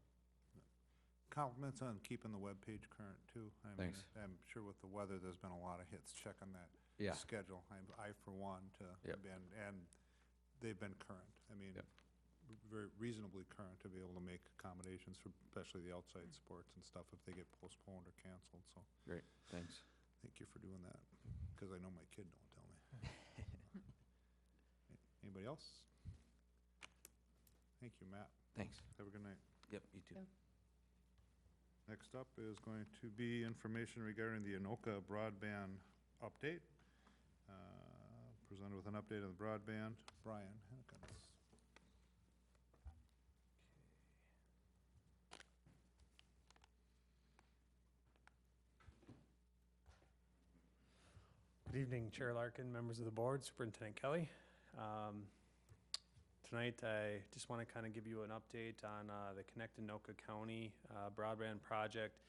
Compliments on keeping the webpage current, too. I mean, Thanks. I'm sure with the weather, there's been a lot of hits checking that Yeah. schedule. I for one, Yep. and they've been current. I mean, Yep. very reasonably current to be able to make accommodations for especially the outside sports and stuff if they get postponed or canceled. So Great. Thanks. thank you for doing that, because I know my kid don't tell me. Anybody else? Thank you, Matt. Thanks. Have a good night. Yep, you too. Yep. Next up is going to be information regarding the Anoka broadband update. Presented with an update on the broadband, Brian Hennekens. Good evening, Chair Larkin, members of the board, Superintendent Kelly. Tonight, I just want to kind of give you an update on the Connect Anoka County broadband project,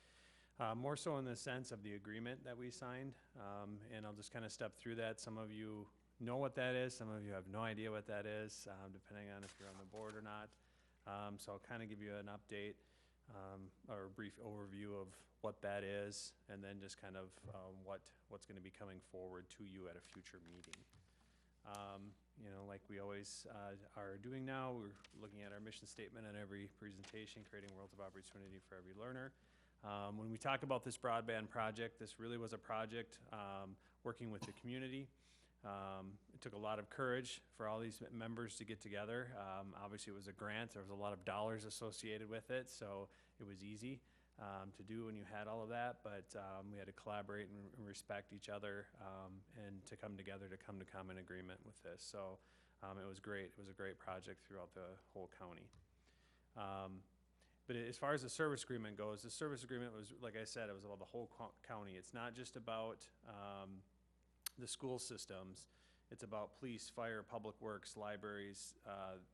more so in the sense of the agreement that we signed, and I'll just kind of step through that. Some of you know what that is, some of you have no idea what that is, depending on if you're on the board or not. So I'll kind of give you an update or a brief overview of what that is, and then just kind of what's going to be coming forward to you at a future meeting. You know, like we always are doing now, we're looking at our mission statement on every presentation, creating worlds of opportunity for every learner. When we talk about this broadband project, this really was a project working with the community. It took a lot of courage for all these members to get together. Obviously, it was a grant. There was a lot of dollars associated with it, so it was easy to do when you had all of that, but we had to collaborate and respect each other and to come together to come to common agreement with this. So it was great. It was a great project throughout the whole county. But as far as the service agreement goes, the service agreement was, like I said, it was about the whole county. It's not just about the school systems. It's about police, fire, public works, libraries,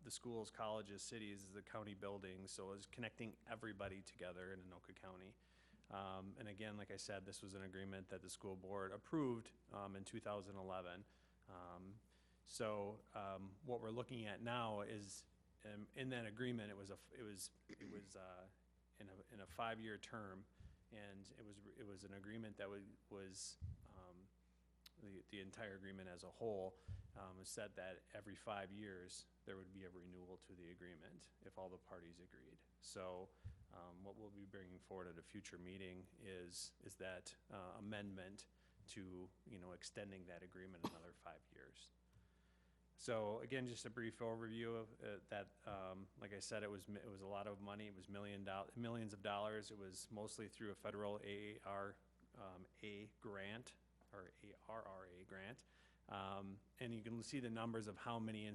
the schools, colleges, cities, the county buildings. So it's connecting everybody together in Anoka County. And again, like I said, this was an agreement that the school board approved in 2011. So what we're looking at now is in that agreement, it was in a 5-year term, and it was an agreement that was the entire agreement as a whole was said that every 5 years there would be a renewal to the agreement if all the parties agreed. So what we'll be bringing forward at a future meeting is that amendment to, you know, extending that agreement another 5 years. So again, just a brief overview of that. Like I said, it was a lot of money. It was millions of dollars. It was mostly through a federal ARRA grant, or ARRA grant. And you can see the numbers of how many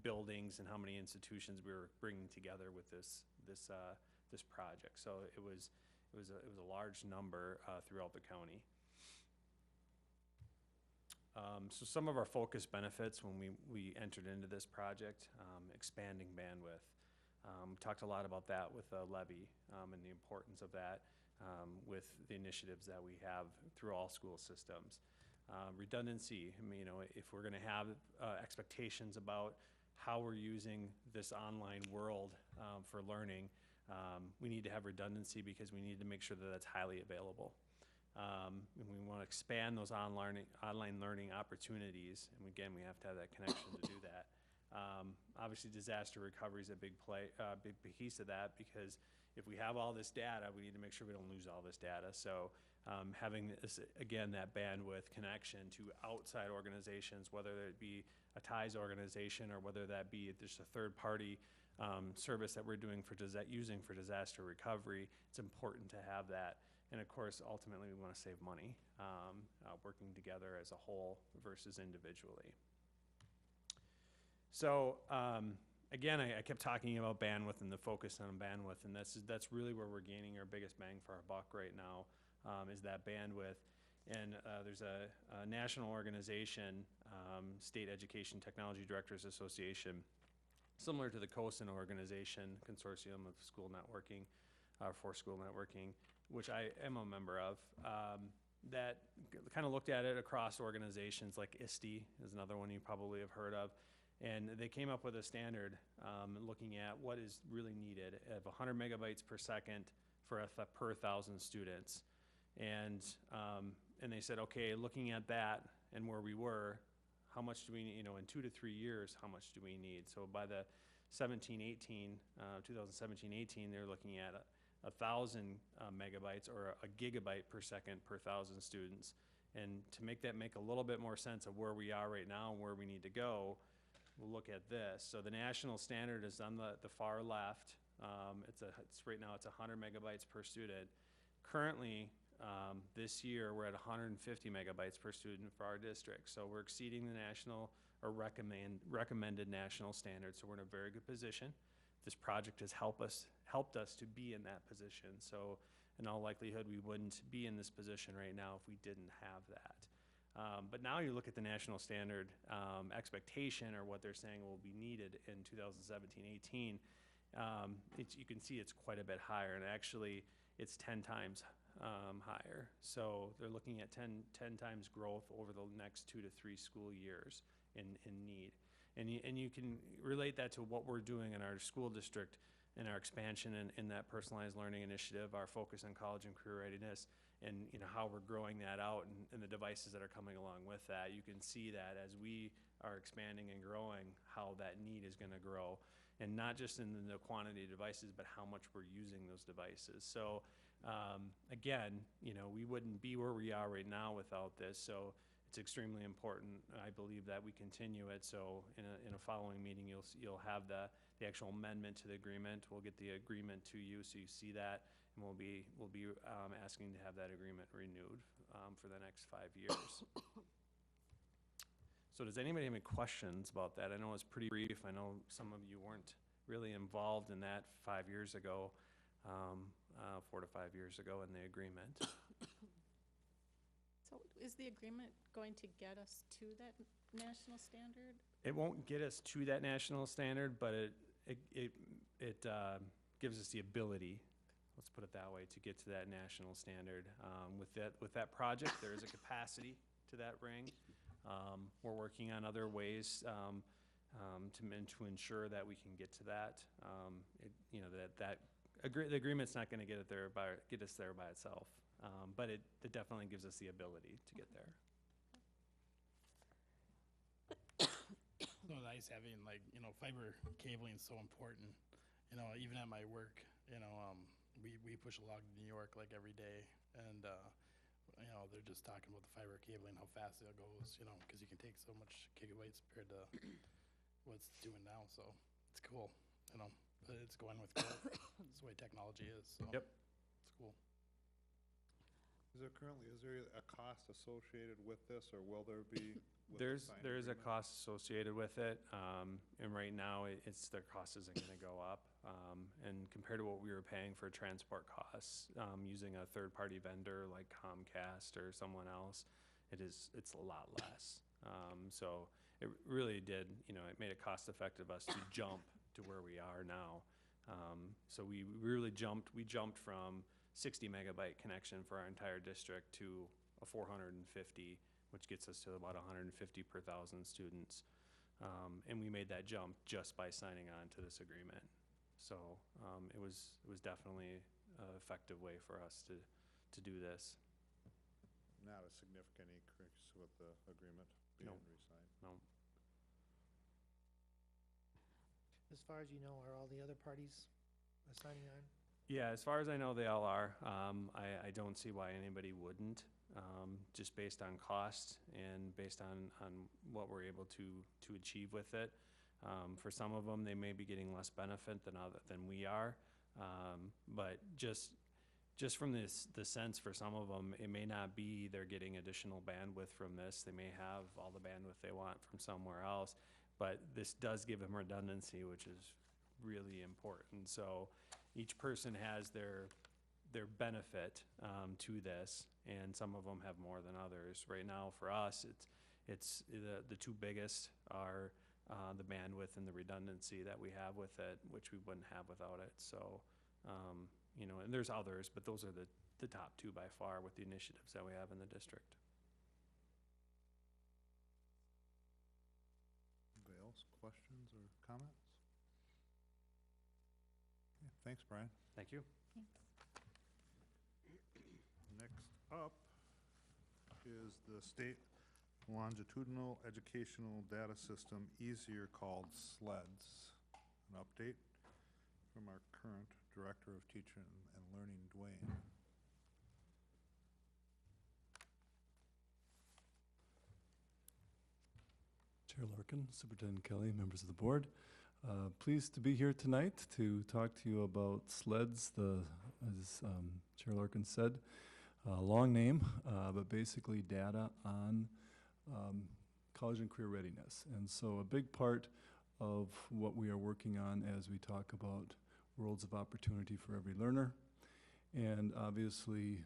buildings and how many institutions we were bringing together with this project. So it was a large number throughout the county. So some of our focus benefits when we entered into this project, expanding bandwidth. We talked a lot about that with the levy and the importance of that with the initiatives that we have through all school systems. Redundancy, I mean, you know, if we're going to have expectations about how we're using this online world for learning, we need to have redundancy because we need to make sure that that's highly available. And we want to expand those online learning opportunities, and again, we have to have that connection to do that. Obviously, disaster recovery is a big piece of that, because if we have all this data, we need to make sure we don't lose all this data. So having this, again, that bandwidth connection to outside organizations, whether it be a TIES organization or whether that be just a third-party service that we're doing using for disaster recovery, it's important to have that. And of course, ultimately, we want to save money, working together as a whole versus individually. So again, I kept talking about bandwidth and the focus on bandwidth, and that's really where we're gaining our biggest bang for our buck right now, is that bandwidth. And there's a national organization, State Education Technology Directors Association, similar to the COSIN organization, Consortium of School Networking, for School Networking, which I am a member of, that kind of looked at it across organizations. Like ISTE is another one you probably have heard of. And they came up with a standard looking at what is really needed of 100 megabytes per second per 1,000 students. And they said, okay, looking at that and where we were, how much do we need, you know, in 2 to 3 years, how much do we need? So by the 2017-18, they're looking at 1,000 megabytes or a gigabyte per second per 1,000 students. And to make that make a little bit more sense of where we are right now and where we need to go, we'll look at this. So the national standard is on the far left. Right now it's 100 megabytes per student. Currently, this year we're at 150 megabytes per student for our district. So we're exceeding the national or recommended national standard. So we're in a very good position. This project has helped us to be in that position. So in all likelihood, we wouldn't be in this position right now if we didn't have that. But now you look at the national standard expectation, or what they're saying will be needed in 2017-18, you can see it's quite a bit higher, and actually it's 10 times higher. So they're looking at 10 times growth over the next 2 to 3 school years in need. And you can relate that to what we're doing in our school district, in our expansion in that personalized learning initiative, our focus on college and career readiness, and how we're growing that out, and the devices that are coming along with that. You can see that as we are expanding and growing, how that need is going to grow, and not just in the quantity of devices, but how much we're using those devices. So again, we wouldn't be where we are right now without this. So it's extremely important, I believe, that we continue it. So in a following meeting, you'll have the actual amendment to the agreement. We'll get the agreement to you, so you see that, and we'll be asking to have that agreement renewed for the next 5 years. So does anybody have any questions about that? I know it's pretty brief. I know some of you weren't really involved in that 5 years ago, 4 to 5 years ago in the agreement. So is the agreement going to get us to that national standard? It won't get us to that national standard, but it gives us the ability, let's put it that way, to get to that national standard. With that project, there is a capacity to that ring. We're working on other ways to ensure that we can get to that. The agreement's not going to get us there by itself, but it definitely gives us the ability to get there. So nice having, fiber cabling is so important. Even at my work, we push a log to New York like every day, and they're just talking about the fiber cabling, how fast it goes, because you can take so much gigabytes compared to what it's doing now. So it's cool, but it's going with growth. It's the way technology is. So Yep. It's cool. Is there a cost associated with this, or will there be? with the There signed is a agreement? cost associated with it, and right now, their cost isn't going to go up. And compared to what we were paying for transport costs, using a third-party vendor like Comcast or someone else, it's a lot less. So it really did, it made it cost-effective us to jump to where we are now. So we really jumped from 60 megabyte connection for our entire district to a 450, which gets us to about 150 per 1,000 students. And we made that jump just by signing on to this agreement. So it was definitely an effective way for us to do this. Not a significant increase with the agreement being No. re-signed. No. As far as you know, are all the other parties signing on? Yeah, as far as I know, they all are. I don't see why anybody wouldn't, just based on cost and based on what we're able to achieve with it. For some of them, they may be getting less benefit than we are, but just from the sense for some of them, it may not be they're getting additional bandwidth from this. They may have all the bandwidth they want from somewhere else, but this does give them redundancy, which is really important. So each person has their benefit to this, and some of them have more than others. Right now, for us, it's the two biggest are the bandwidth and the redundancy that we have with it, which we wouldn't have without it. So, and there's others, but those are the top two by far with the initiatives that we have in the district. Anybody else, questions or comments? Yeah, thanks, Brian. Thank you. Next up is the State Longitudinal Educational Data System, easier called SLEDS. An update from our current Director of Teaching and Learning, Dwayne. Chair Larkin, Superintendent Kelly, members of the board. Pleased to be here tonight to talk to you about SLEDS, as Chair Larkin said, long name, but basically data on college and career readiness. And so a big part of what we are working on as we talk about worlds of opportunity for every learner. And obviously,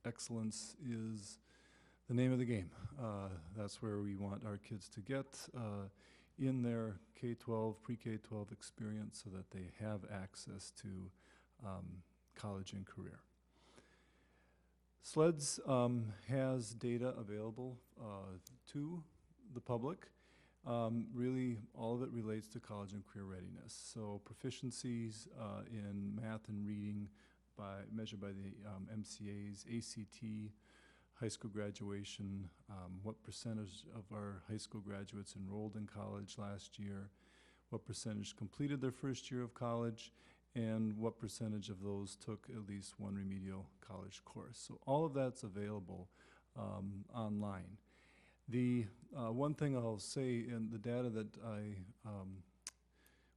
excellence is the name of the game. That's where we want our kids to get in their K-12, pre-K-12 experience so that they have access to college and career. SLEDS has data available to the public. Really, all of it relates to college and career readiness. So proficiencies in math and reading measured by the MCAs, ACT, high school graduation, what percentage of our high school graduates enrolled in college last year, what percentage completed their first year of college, and what percentage of those took at least one remedial college course. So all of that's available online. The one thing I'll say in the data that I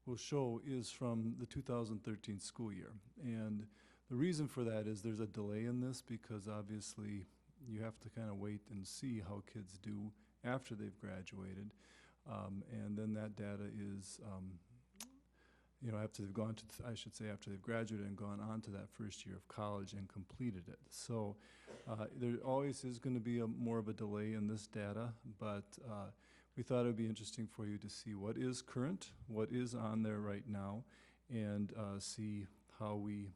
will show is from the 2013 school year. And the reason for that is there's a delay in this because obviously you have to kind of wait and see how kids do after they've graduated. And then that data is, after they've gone to, after they've graduated and gone on to that first year of college and completed it. So there always is going to be more of a delay in this data, but we thought it would be interesting for you to see what is current, what is on there right now, and see how we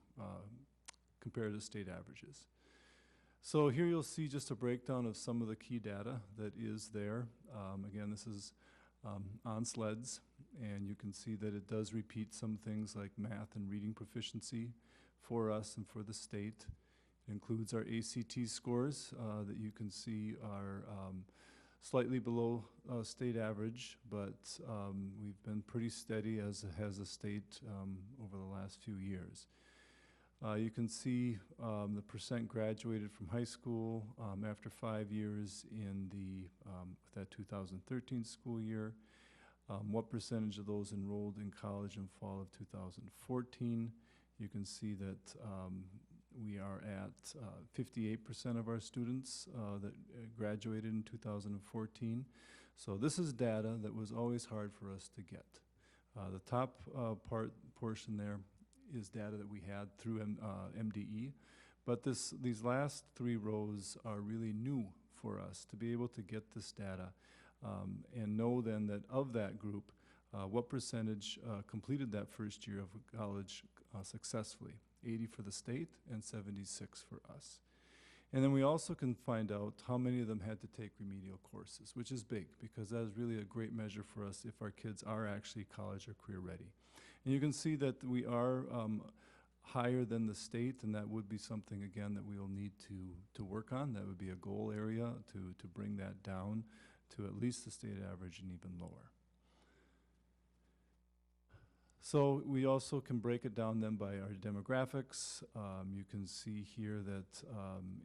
compare to state averages. So here you'll see just a breakdown of some of the key data that is there. Again, this is on SLEDS, and you can see that it does repeat some things like math and reading proficiency for us and for the state. It includes our ACT scores that you can see are slightly below state average, but we've been pretty steady as has the state over the last few years. You can see the percent graduated from high school after 5 years in that 2013 school year. What percentage of those enrolled in college in fall of 2014. You can see that we are at 58% of our students that graduated in 2014. So this is data that was always hard for us to get. The top portion there is data that we had through MDE, but these last 3 rows are really new for us to be able to get this data and know then that of that group, what percentage completed that first year of college successfully. 80 for the state and 76 for us. And then we also can find out how many of them had to take remedial courses, which is big because that is really a great measure for us if our kids are actually college or career ready. And you can see that we are higher than the state, and that would be something, again, that we will need to work on. That would be a goal area to bring that down to at least the state average and even lower. So we also can break it down then by our demographics. You can see here that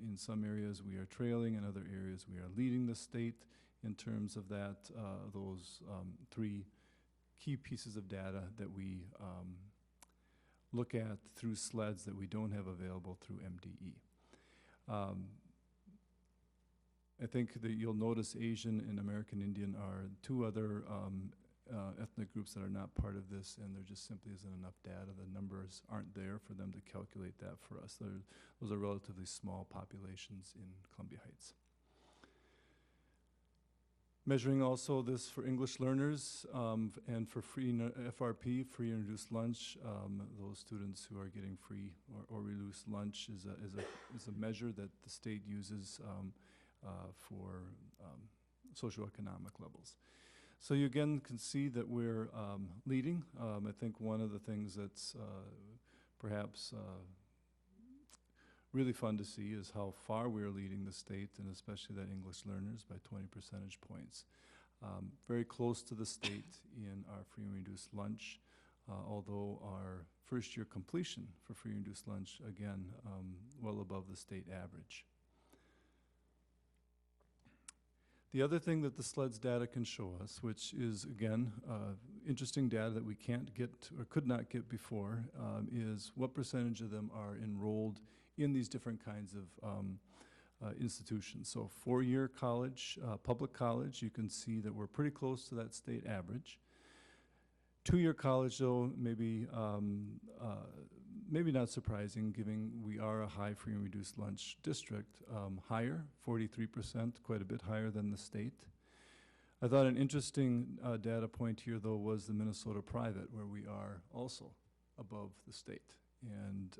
in some areas we are trailing, in other areas we are leading the state in terms of that, those 3 key pieces of data that we look at through SLEDS that we don't have available through MDE. I think that you'll notice Asian and American Indian are 2 other ethnic groups that are not part of this, and there just simply isn't enough data. The numbers aren't there for them to calculate that for us. Those are relatively small populations in Columbia Heights. Measuring also this for English learners and for free FRP, free and reduced lunch. Those students who are getting free or reduced lunch is a measure that the state uses for socioeconomic levels. So you again can see that we're leading. I think one of the things that's perhaps really fun to see is how far we're leading the state, and especially that English learners by 20 percentage points. Very close to the state in our free and reduced lunch, although our first year completion for free and reduced lunch, again, well above the state average. The other thing that the SLEDS data can show us, which is, again, interesting data that we can't get or could not get before, is what percentage of them are enrolled in these different kinds of institutions. So 4-year college, public college, you can see that we're pretty close to that state average. 2-year college, though, maybe maybe not surprising, given we are a high free and reduced lunch district, higher, 43%, quite a bit higher than the state. I thought an interesting data point here, though, was the Minnesota private, where we are also above the state. And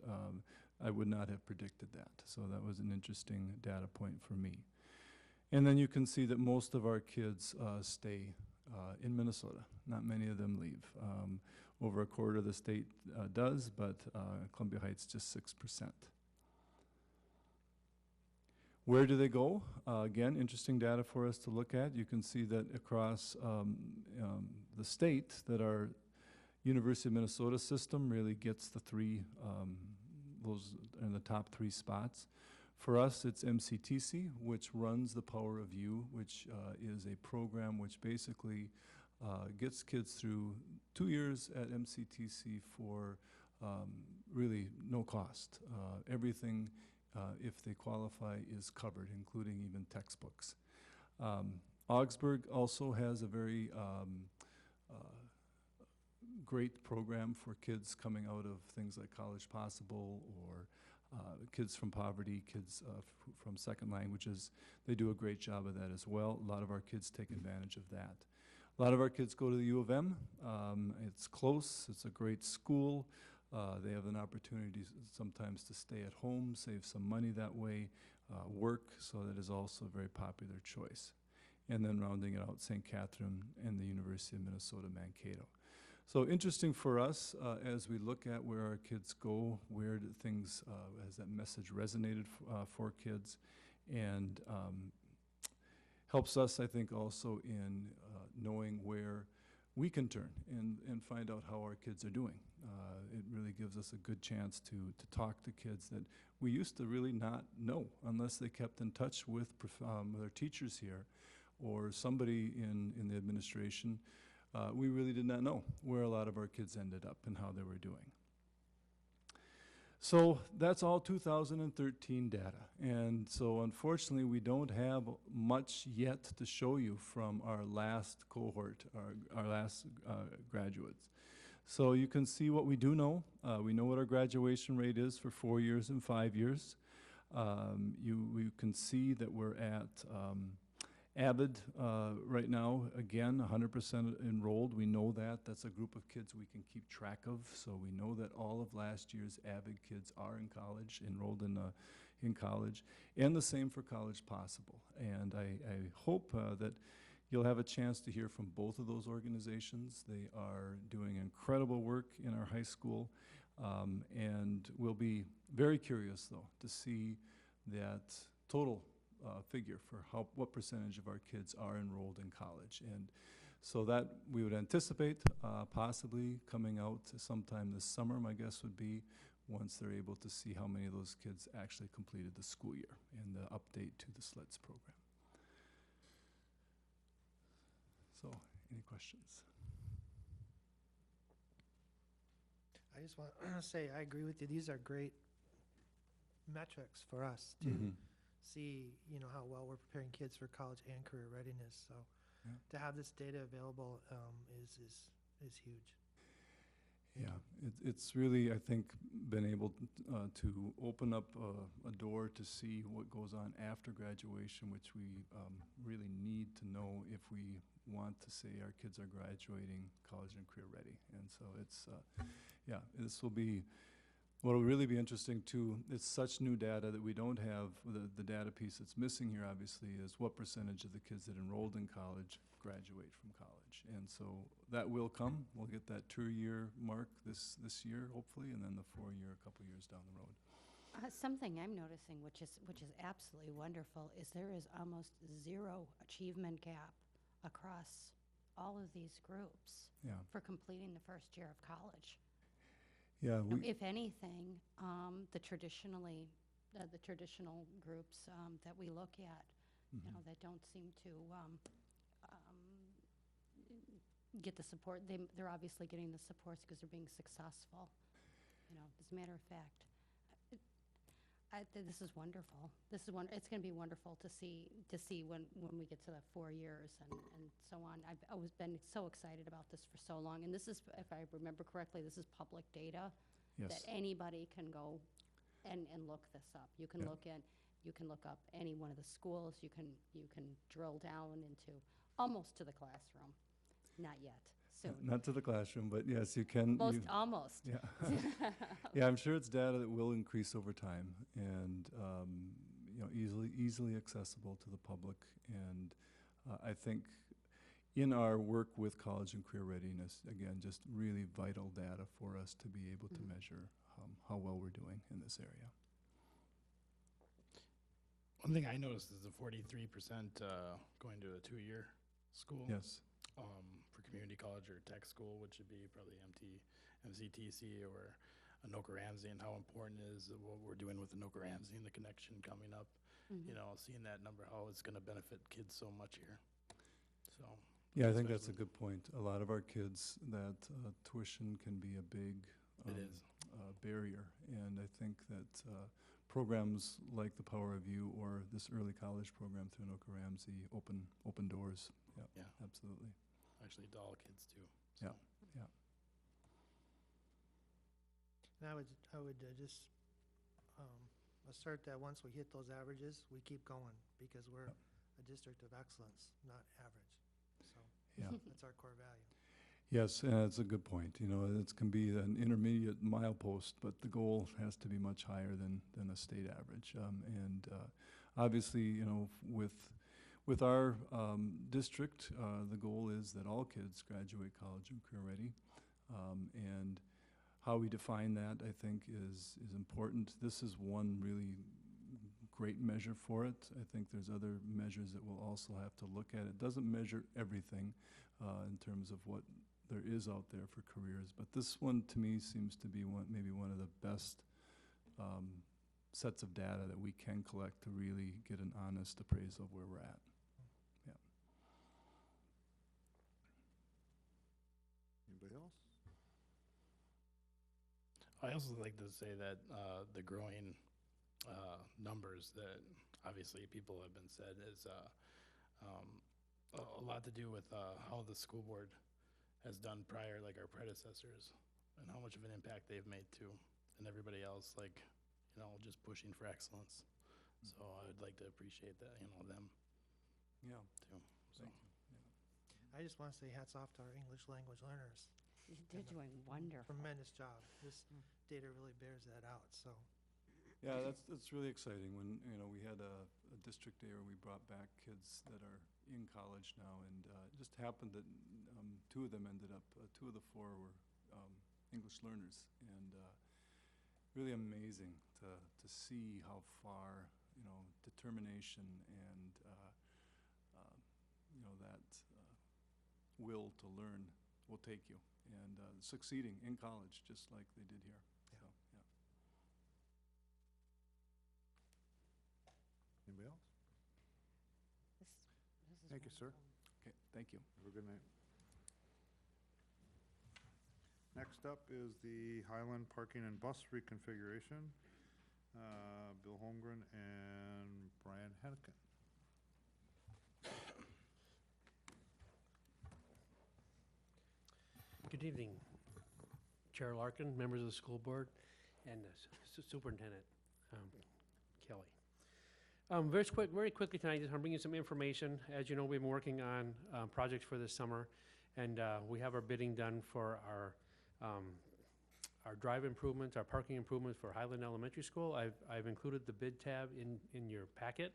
I would not have predicted that. So that was an interesting data point for me. And then you can see that most of our kids stay in Minnesota. Not many of them leave. Over a quarter of the state does, but Columbia Heights just 6%. Where do they go? Again, interesting data for us to look at. You can see that across the state that our University of Minnesota system really gets the three, those in the top 3 spots. For us, it's MCTC, which runs the Power of You, which is a program which basically gets kids through 2 years at MCTC for really no cost. Everything, if they qualify, is covered, including even textbooks. Augsburg also has a very great program for kids coming out of things like College Possible or kids from poverty, kids from second languages. They do a great job of that as well. A lot of our kids take advantage of that. A lot of our kids go to the U of M. It's close. It's a great school. They have an opportunity sometimes to stay at home, save some money that way, work, so that is also a very popular choice. And then rounding it out, St. Catherine and the University of Minnesota Mankato. So interesting for us as we look at where our kids go, where do things, has that message resonated for kids, and helps us, I think, also in knowing where we can turn and find out how our kids are doing. It really gives us a good chance to talk to kids that we used to really not know unless they kept in touch with their teachers here or somebody in the administration. We really did not know where a lot of our kids ended up and how they were doing. So that's all 2013 data. And so unfortunately, we don't have much yet to show you from our last cohort, our last graduates. So you can see what we do know. We know what our graduation rate is for 4 years and 5 years. You can see that we're at Avid right now, again, 100% enrolled. We know that. That's a group of kids we can keep track of. So we know that all of last year's Avid kids are in college, enrolled in college. And the same for College Possible. And I hope that you'll have a chance to hear from both of those organizations. They are doing incredible work in our high school. And we'll be very curious, though, to see that total figure for what percentage of our kids are enrolled in college. And so that we would anticipate possibly coming out sometime this summer, my guess would be, once they're able to see how many of those kids actually completed the school year and the update to the SLEDS program. So, any questions? I just want to say I agree with you. These are great metrics for us to see, how well we're preparing kids for college and career readiness. So to have this data available is huge. Yeah, it's really, I think, been able to open up a door to see what goes on after graduation, which we really need to know if we want to say our kids are graduating college and career ready. And so it's, this will be, what will really be interesting too, it's such new data that we don't have, the data piece that's missing here obviously is what percentage of the kids that enrolled in college graduate from college. And so that will come. We'll get that 2-year mark this year, hopefully, and then the 4-year a couple years down the road. Something I'm noticing, which is absolutely wonderful, is there is almost zero achievement gap across all of these groups for completing the first year of college. Yeah, If anything, the traditional groups that we look at, that don't seem to get the support. They're obviously getting the supports because they're being successful. As a matter of fact, this is wonderful. It's going to be wonderful to see when we get to the 4 years and so on. I've always been so excited about this for so long, and this is, if I remember correctly, this is public data, that Yes. anybody can go and look this up. You can Yeah. you can look up any one of the schools, you can drill down into, almost to the classroom. Not yet, soon. Not to the classroom, but yes, you can. Almost. Yeah. Yeah, I'm sure it's data that will increase over time and, easily accessible to the public. And I think in our work with college and career readiness, again, just really vital data for us to be able to Mhm. measure how well we're doing in this area. One thing I noticed is the 43% going to a 2-year school. Yes. For community college or tech school, which would be probably MCTC or Anoka Ramsey, and how important is what we're doing with Anoka Ramsey and the connection coming up. Mhm. You know, seeing that number, how it's going to benefit kids so much here. So. Yeah, I think that's a especially- good point. A lot of our kids, that tuition can be a big It is. barrier. And I think that programs like the Power of You or this early college program through Anoka Ramsey open doors. Yeah, Yeah. absolutely. Actually, to all kids too. Yeah. So. And I would just assert that once we hit those averages, we keep going, because we're a district of excellence, not average. So Yeah. that's our core value. Yes, and it's a good point. It can be an intermediate milepost, but the goal has to be much higher than a state average. Obviously, with our district, the goal is that all kids graduate college and career ready. And how we define that, I think, is important. This is one really great measure for it. I think there's other measures that we'll also have to look at. It doesn't measure everything in terms of what there is out there for careers, but this one to me seems to be maybe one of the best sets of data that we can collect to really get an honest appraisal of where we're at. Yeah. Anybody else? I also like to say that the growing numbers that obviously people have been said is a lot to do with how the school board has done prior, like our predecessors, and how much of an impact they've made too, and everybody else, just pushing for excellence. So I would like to appreciate that, them Yeah. too. So. Thank you. I just want to say hats off to our English language learners. They're doing wonderful. Tremendous job. This data really bears that out, so. Yeah, that's really exciting. When we had a district day where we brought back kids that are in college now, and it just happened that two of them ended up. 2 of the 4 were English learners, and really amazing to see how far determination and that will to learn will take you, and succeeding in college just like they did here. Yeah. So, yeah. Anybody else? This is Thank you, sir. wonderful. Okay, thank you. Have a good night. Next up is the Highland Parking and Bus Reconfiguration. Bill Holmgren and Brian Hennigan. Good evening, Chair Larkin, members of the school board, and Superintendent Kelly. Very quickly tonight, I'm bringing you some information. As you know, we've been working on projects for this summer, and we have our bidding done for our drive improvements, our parking improvements for Highland Elementary School. I've included the bid tab in your packet.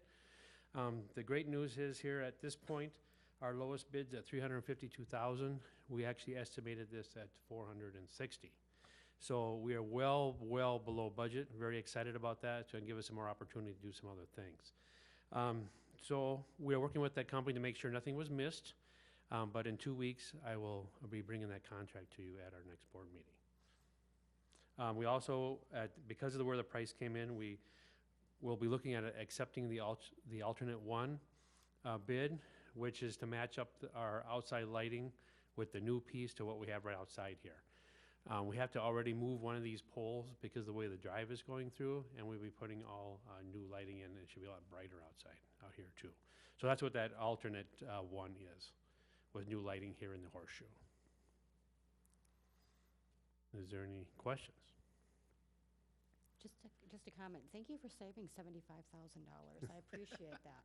The great news is here at this point, our lowest bid's at $352,000. We actually estimated this at $460,000. So we are well below budget. Very excited about that. So it'll give us some more opportunity to do some other things. So we are working with that company to make sure nothing was missed. But in 2 weeks, I will be bringing that contract to you at our next board meeting. We also, because of where the price came in, we will be looking at accepting the alternate 1 bid, which is to match up our outside lighting with the new piece to what we have right outside here. We have to already move one of these poles because of the way the drive is going through, and we'll be putting all new lighting in. It should be a lot brighter outside out here too. So that's what that alternate 1 is, with new lighting here in the horseshoe. Is there any questions? Just a comment. Thank you for saving $75,000. I appreciate that.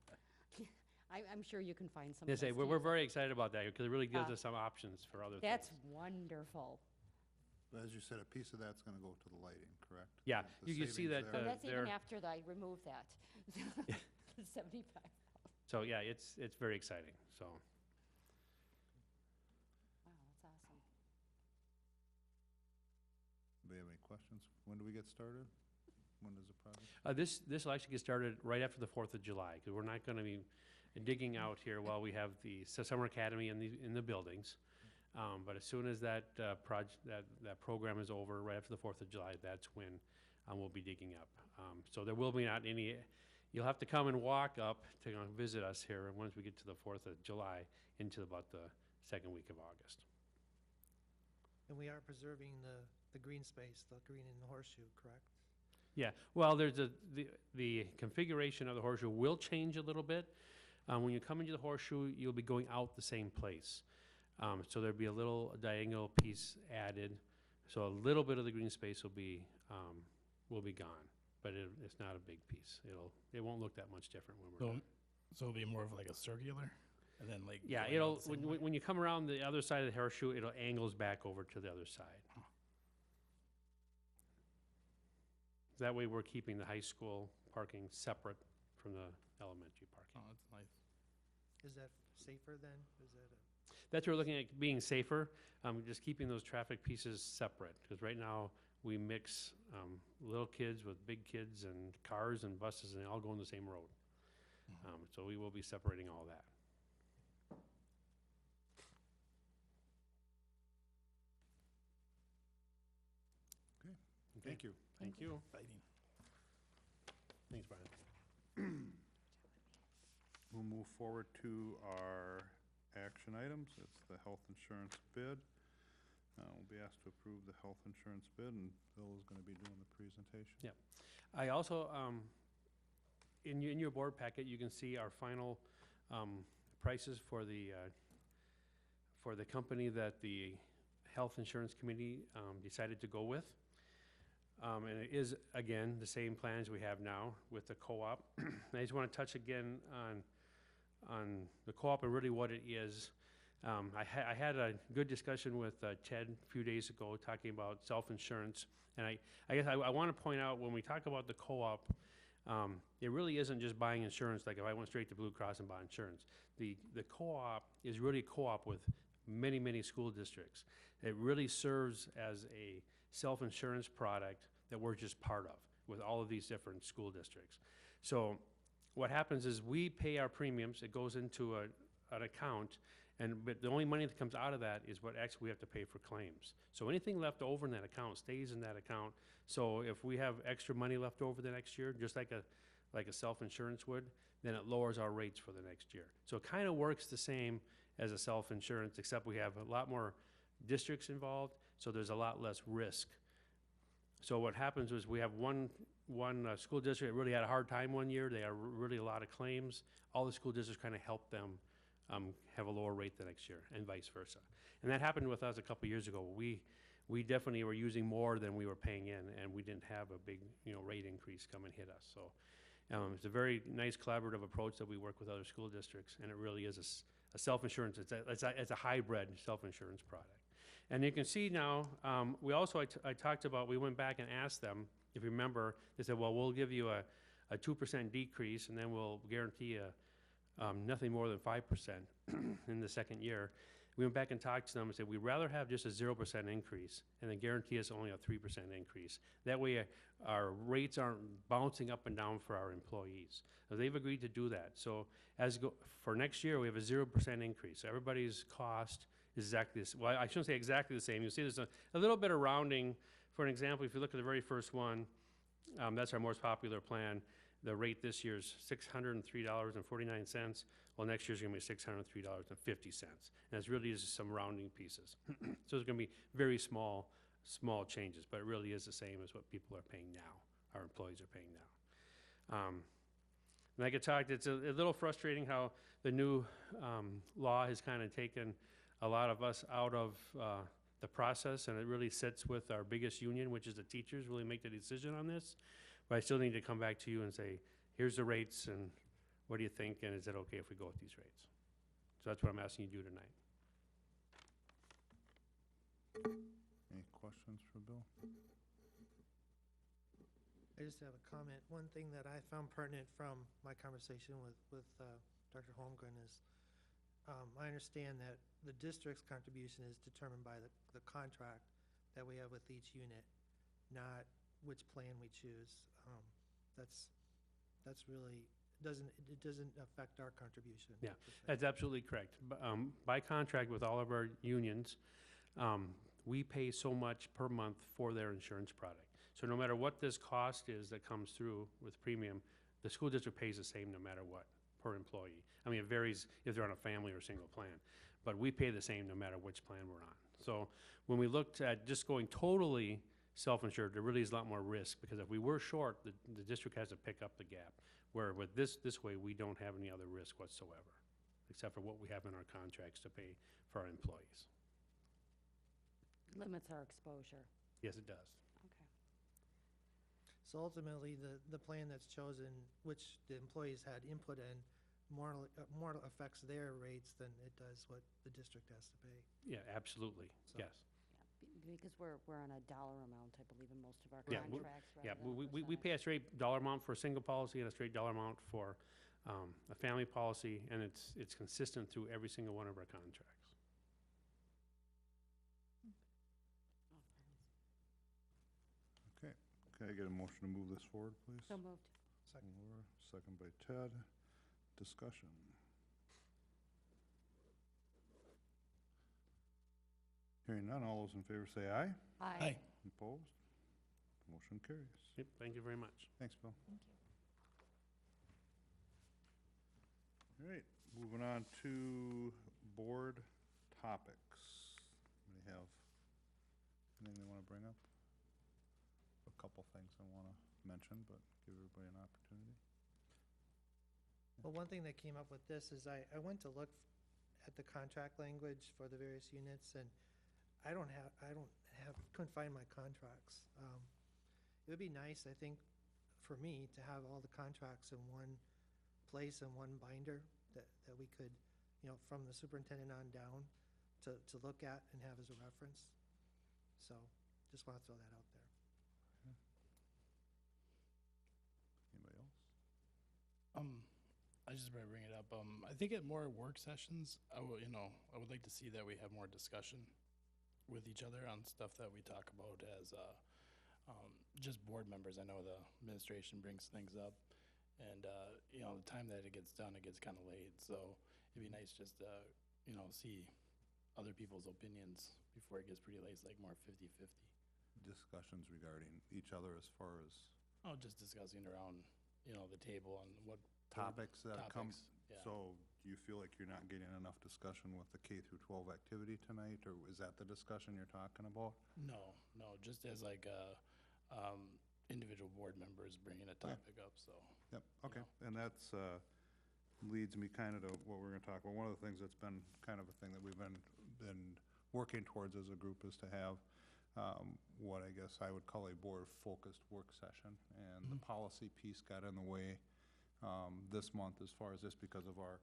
I'm sure you can find some. Yes, we're very excited about that because it really gives us some options for other things. That's wonderful. But as you said, a piece of that's gonna go to the lighting, correct? Yeah, The you can see savings that, there. And that's even there- after I remove that. 75. So, yeah, it's very exciting, so. Wow, that's awesome. Do you have any questions? When do we get started? When does the project? This will actually get started right after the 4th of July, because we're not going to be digging out here while we have the summer academy in the buildings. But as soon as that program is over, right after the 4th of July, that's when we'll be digging up. So there will be not any, you'll have to come and walk up to visit us here once we get to the 4th of July into about the second week of August. And we are preserving the green space, the green in the horseshoe, correct? Yeah, well, the configuration of the horseshoe will change a little bit. When you come into the horseshoe, you'll be going out the same place. So there'll be a little diagonal piece added. So a little bit of the green space will be gone, but it's not a big piece. It won't look that much different when we're done. So it'll be more of like a circular, and then like. Yeah, going out the same way? when you come around the other side of the horseshoe, it'll angles back over to the other side. That way we're keeping the high school parking separate from the elementary parking. Oh, that's nice. Is that safer then? Is that That's what we're looking at, being safer, just keeping those traffic pieces separate. Because right now, we mix little kids with big kids and cars and buses, and they all go on the same road. So we will be separating all that. Okay, Okay. thank you. Thank you. Exciting. Thanks, Brian. We'll move forward to our action items. It's the health insurance bid. We'll be asked to approve the health insurance bid, and Bill is gonna be doing the presentation. Yeah. I also, in your board packet, you can see our final prices for the company that the Health Insurance Committee decided to go with. And it is, again, the same plans we have now with the co-op. I just want to touch again on the co-op and really what it is. I had a good discussion with Ted a few days ago talking about self-insurance. And I guess I want to point out when we talk about the co-op, it really isn't just buying insurance, like if I went straight to Blue Cross and bought insurance. The co-op is really a co-op with many, many school districts. It really serves as a self-insurance product that we're just part of with all of these different school districts. So what happens is we pay our premiums, it goes into an account, but the only money that comes out of that is what actually we have to pay for claims. So anything left over in that account stays in that account. So if we have extra money left over the next year, just like a self-insurance would, then it lowers our rates for the next year. So it kind of works the same as a self-insurance, except we have a lot more districts involved, so there's a lot less risk. So what happens is we have one school district that really had a hard time one year. They had really a lot of claims. All the school districts kind of helped them have a lower rate the next year, and vice versa. And that happened with us a couple years ago. We definitely were using more than we were paying in, and we didn't have a big rate increase come and hit us. So it's a very nice collaborative approach that we work with other school districts, and it really is a self-insurance. It's a hybrid self-insurance product. And you can see now, we also, I talked about, we went back and asked them, if you remember, they said, well, we'll give you a 2% decrease, and then we'll guarantee nothing more than 5% in the second year. We went back and talked to them and said, we'd rather have just a 0% increase and then guarantee us only a 3% increase. That way our rates aren't bouncing up and down for our employees. So they've agreed to do that. So for next year, we have a 0% increase. So everybody's cost is exactly this. Well, I shouldn't say exactly the same. You'll see there's a little bit of rounding. For an example, if you look at the very first one, that's our most popular plan. The rate this year is $603.49. Well, next year's going to be $603.50. And it's really just some rounding pieces. So it's going to be very small changes, but it really is the same as what people are paying now, our employees are paying now. And like I talked, it's a little frustrating how the new law has kind of taken a lot of us out of the process, and it really sits with our biggest union, which is the teachers, really make the decision on this. But I still need to come back to you and say, here's the rates, and what do you think, and is it okay if we go with these rates? So that's what I'm asking you to do tonight. Any questions for Bill? I just have a comment. One thing that I found pertinent from my conversation with Dr. Holmgren is, I understand that the district's contribution is determined by the contract that we have with each unit, not which plan we choose. That's really, it doesn't affect our contribution. Yeah, per se. That's absolutely correct. By contract with all of our unions, we pay so much per month for their insurance product. So no matter what this cost is that comes through with premium, the school district pays the same no matter what, per employee. I mean, it varies if they're on a family or single plan, but we pay the same no matter which plan we're on. So when we looked at just going totally self-insured, there really is a lot more risk, because if we were short, the district has to pick up the gap. Where with this way, we don't have any other risk whatsoever, except for what we have in our contracts to pay for our employees. Limits our exposure. Yes, it does. Okay. So ultimately, the plan that's chosen, which the employees had input in, more affects their rates than it does what the district has to pay. Yeah, absolutely, So- yes. Yeah, because we're on a dollar amount, I believe, in most of our Yeah, contracts. Yeah, rather than a we pay a straight dollar amount for a single policy and a straight dollar amount for a family policy, and it's consistent through every single one of our contracts. Okay, can I get a motion to move this forward, please? So moved. Second. Laura, second by Ted. Discussion. Hearing none, all those in favor say aye. Aye. Opposed? Motion carries. Yep, thank you very much. Thanks, Bill. Thank you. All right, moving on to board topics. Anybody have anything they want to bring up? A couple things I want to mention, but give everybody an opportunity. Well, one thing that came up with this is I went to look at the contract language for the various units, and couldn't find my contracts. It would be nice, I think, for me to have all the contracts in one place and one binder that we could, from the superintendent on down to look at and have as a reference. So just want to throw that out there. Anybody else? I just better bring it up. I think at more work sessions, I would like to see that we have more discussion with each other on stuff that we talk about as just board members. I know the administration brings things up, and the time that it gets done, it gets kind of late. So it'd be nice just to see other people's opinions before it gets pretty late. It's like more 50-50. Discussions regarding each other as far as Just discussing around the table on what topics that come. topics, yeah. So do you feel like you're not getting enough discussion with the K through 12 activity tonight, or is that the discussion you're talking about? No, just as like individual board members bringing a topic up, so. Yep, okay, and that's, leads me kind of to what we're gonna talk about. One of the things that's been kind of a thing that we've been working towards as a group is to have, what I guess I would call a board-focused work session, and the policy piece got in the way, this month as far as this because of our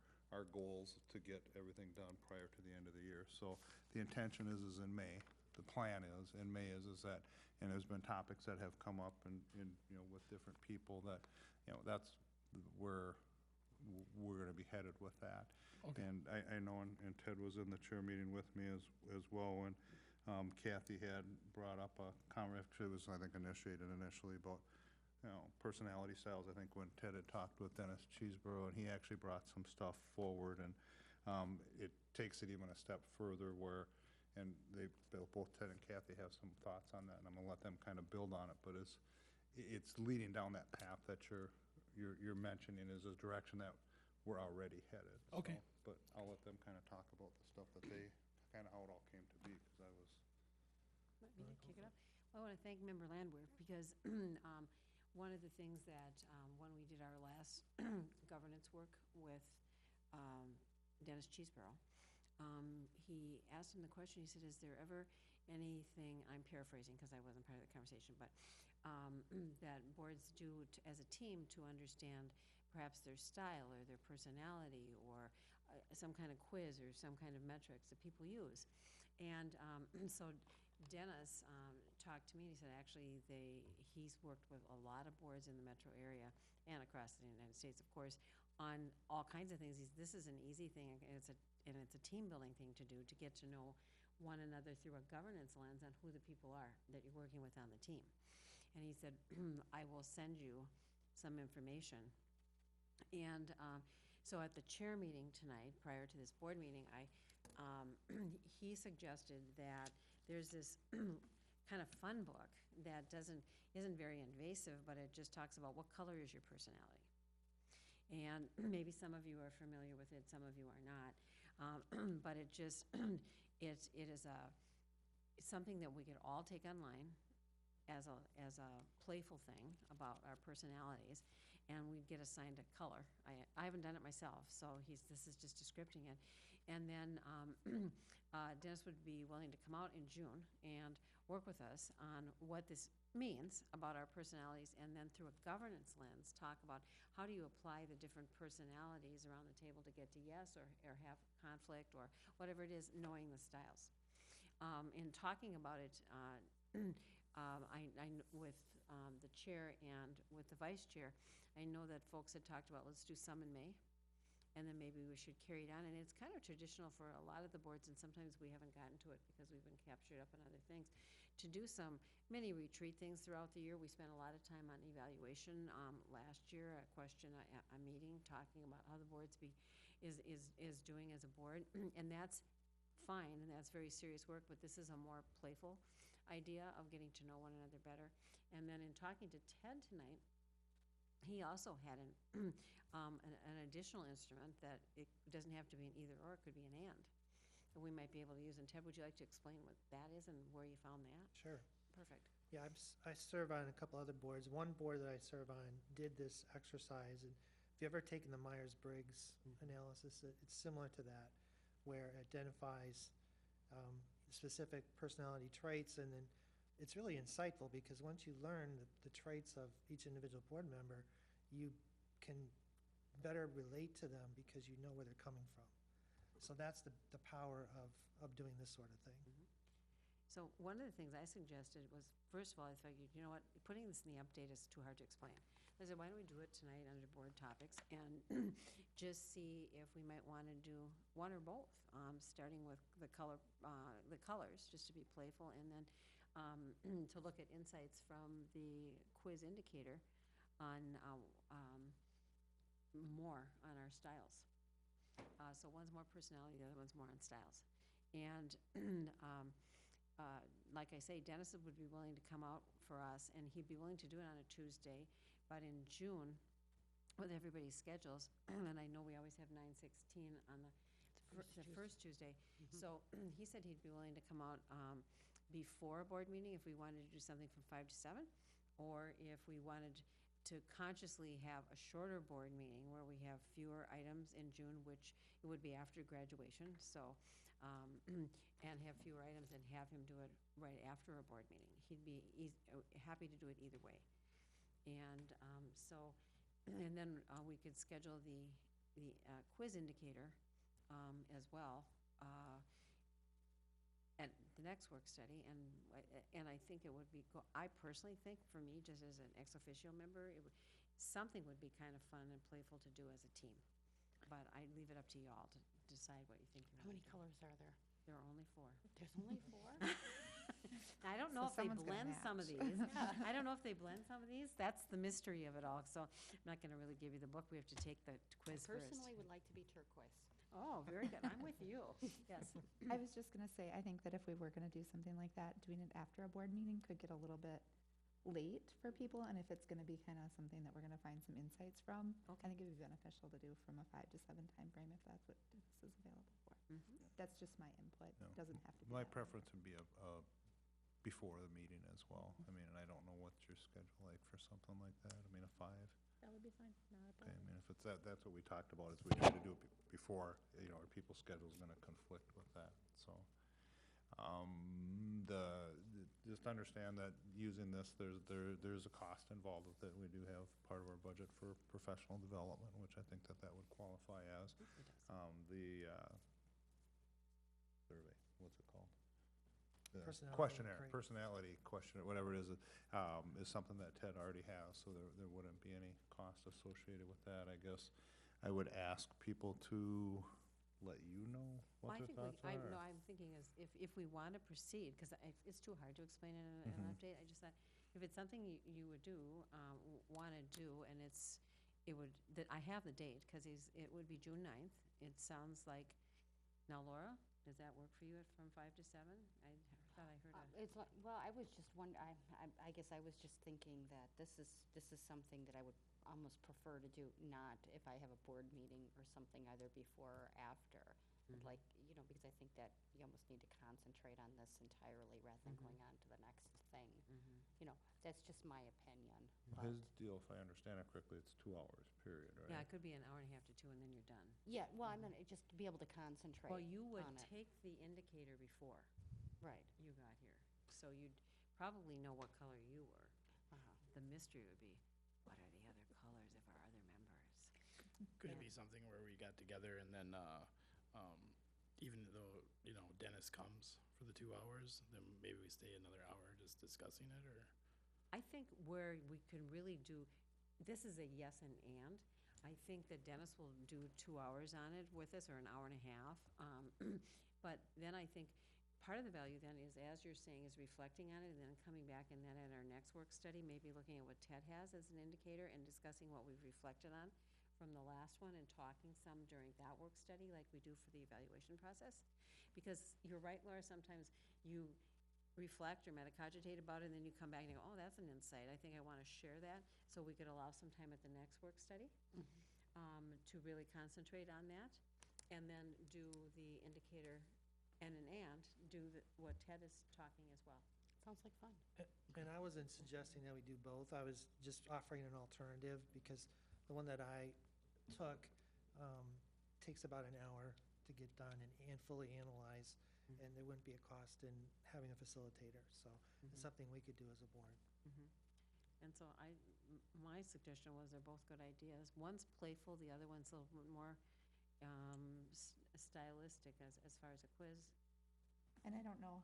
goals to get everything done prior to the end of the year. So the intention is in May, the plan is, in May is that, and there's been topics that have come up and with different people that, that's where we're gonna be headed with that. Okay. And I know, and Ted was in the chair meeting with me as well, when Kathy had brought up a comment, actually it was, I think, initiated initially about, personality styles. I think when Ted had talked with Dennis Cheeseborough, and he actually brought some stuff forward, and it takes it even a step further where, and both Ted and Kathy have some thoughts on that, and I'm gonna let them kind of build on it, but it's leading down that path that you're mentioning is a direction that we're already headed. Okay. But I'll let them kind of talk about the stuff that they, kind of how it all came to be, because I was. Want me to kick it off? Well, I want to thank Member Landwehr, because one of the things that, when we did our last governance work with Dennis Cheeseborough, he asked him the question, he said, is there ever anything, I'm paraphrasing because I wasn't part of the conversation, but that boards do as a team to understand perhaps their style or their personality or some kind of quiz or some kind of metrics that people use. And so Dennis talked to me, and he said actually he's worked with a lot of boards in the metro area and across the United States, of course, on all kinds of things. This is an easy thing, and it's a team-building thing to do, to get to know one another through a governance lens on who the people are that you're working with on the team. And he said, I will send you some information. And so at the chair meeting tonight, prior to this board meeting, he suggested that there's this kind of fun book that isn't very invasive, but it just talks about what color is your personality. And maybe some of you are familiar with it, some of you are not. But it just, it is something that we could all take online as a playful thing about our personalities, and we'd get assigned a color. I haven't done it myself, so this is just descripting it. And then Dennis would be willing to come out in June and work with us on what this means about our personalities, and then through a governance lens, talk about how do you apply the different personalities around the table to get to yes or have conflict or whatever it is, knowing the styles. In talking about it, with the chair and with the vice chair, I know that folks had talked about, let's do some in May, and then maybe we should carry it on. And it's kind of traditional for a lot of the boards, and sometimes we haven't gotten to it because we've been captured up in other things, to do some mini retreat things throughout the year. We spent a lot of time on evaluation. Last year, a meeting talking about how the boards is doing as a board, and that's fine, and that's very serious work, but this is a more playful idea of getting to know one another better. And then in talking to Ted tonight, he also had an additional instrument that it doesn't have to be an either or, it could be an and, that we might be able to use. And Ted, would you like to explain what that is and where you found that? Sure. Perfect. Yeah, I serve on a couple other boards. One board that I serve on did this exercise, and if you've ever taken the Myers-Briggs analysis, it's similar to that, where it identifies specific personality traits, and then it's really insightful because once you learn the traits of each individual board member, you can better relate to them because you know where they're coming from. So that's the power of doing this sort of thing. Mm-hmm. So one of the things I suggested was, first of all, I figured, you know what, putting this in the update is too hard to explain. I said, why don't we do it tonight under board topics and just see if we might want to do one or both, starting with the colors, just to be playful, and then to look at insights from the quiz indicator on more on our styles. So one's more personality, the other one's more on styles. And like I say, Dennis would be willing to come out for us, and he'd be willing to do it on a Tuesday. But in June, with everybody's schedules, and I know we always have 9/16 on the first Tuesday. Mm-hmm. So he said he'd be willing to come out before a board meeting if we wanted to do something from 5 to 7, or if we wanted to consciously have a shorter board meeting where we have fewer items in June, which it would be after graduation. So, and have fewer items and have him do it right after a board meeting. He'd be happy to do it either way. And and then we could schedule the quiz indicator as well at the next work study. And I think it would be, I personally think, for me, just as an ex officio member, something would be kind of fun and playful to do as a team. But I leave it up to you all to decide what you think. How many colors are there? There are only 4. There's only 4? I don't know if they someone's gonna blend some of match. these. I don't know if they blend some of these. That's the mystery of it all. So I'm not going to really give you the book. We have to take the quiz first. Personally would like to be turquoise. Oh, very good. I'm with you. Yes. I was just going to say, I think that if we were going to do something like that, doing it after a board meeting could get a little bit late for people, and if it's going to be kind of something that we're going to find some insights from, I think it would be beneficial to do from a 5 to 7 time frame if that's what this is available for. Mm-hmm. That's just my input. No. Doesn't have to be. My that way. preference would be before the meeting as well. I mean, and I don't know what's your schedule like for something like that. I mean, a 5. That would be fine, not a Okay, I problem. mean, if it's that's what we talked about, is we try to do it before, are people's schedules gonna conflict with that, so. The just understand that using this, there's a cost involved with it. We do have part of our budget for professional development, which I think that would qualify as. It does. The survey, what's it called? The Personality, questionnaire, right. personality questionnaire, whatever it is something that Ted already has, so there wouldn't be any cost associated with that. I guess I would ask people to let you know Well, what I their think thoughts we, are. no, I'm thinking is if we want to proceed, because it's too hard to explain in an Mhm. update, I just thought, if it's something you would do, want to do, and it would, that I have the date, because it would be June 9th. It sounds like, now Laura, does that work for you from 5 to 7? I thought I heard a, It's like, well, I was just I guess I was just thinking that this is something that I would almost prefer to do, not if I have a board meeting or something either before or after. Like, because I think that you almost need to concentrate on this entirely rather than going on to the next thing. That's just my opinion. but- His deal, if I understand it correctly, it's 2 hours, period, right? yeah, it could be an hour and a half to 2, and then you're done. Yeah, well, I meant just to be able to concentrate Well, you would on it. take the indicator before Right. you got here, so you'd probably know what color you were. Uh-huh. The mystery would be, what are the other colors of our other members? Could it Yeah. be something where we got together and then, even though, Dennis comes for the 2 hours, then maybe we stay another hour just discussing it, or? I think where we can really do, this is a yes and. I think that Dennis will do 2 hours on it with us, or an hour and a half. But then I think part of the value then is, as you're saying, is reflecting on it and then coming back, and then at our next work study, maybe looking at what Ted has as an indicator and discussing what we've reflected on from the last one and talking some during that work study like we do for the evaluation process. Because you're right, Laura, sometimes you reflect or metacogitate about it, and then you come back and you go, oh, that's an insight. I think I want to share that. So we could allow some time at the next work study to really concentrate on that, and then do the indicator and do what Ted is talking as well. Sounds like fun. And I wasn't suggesting that we do both. I was just offering an alternative, because the one that I took takes about an hour to get done and fully analyze, and there wouldn't be a cost in having a facilitator. So it's something we could do as a board. And so my suggestion was they're both good ideas. One's playful, the other one's a little bit more stylistic as far as a quiz. And I don't know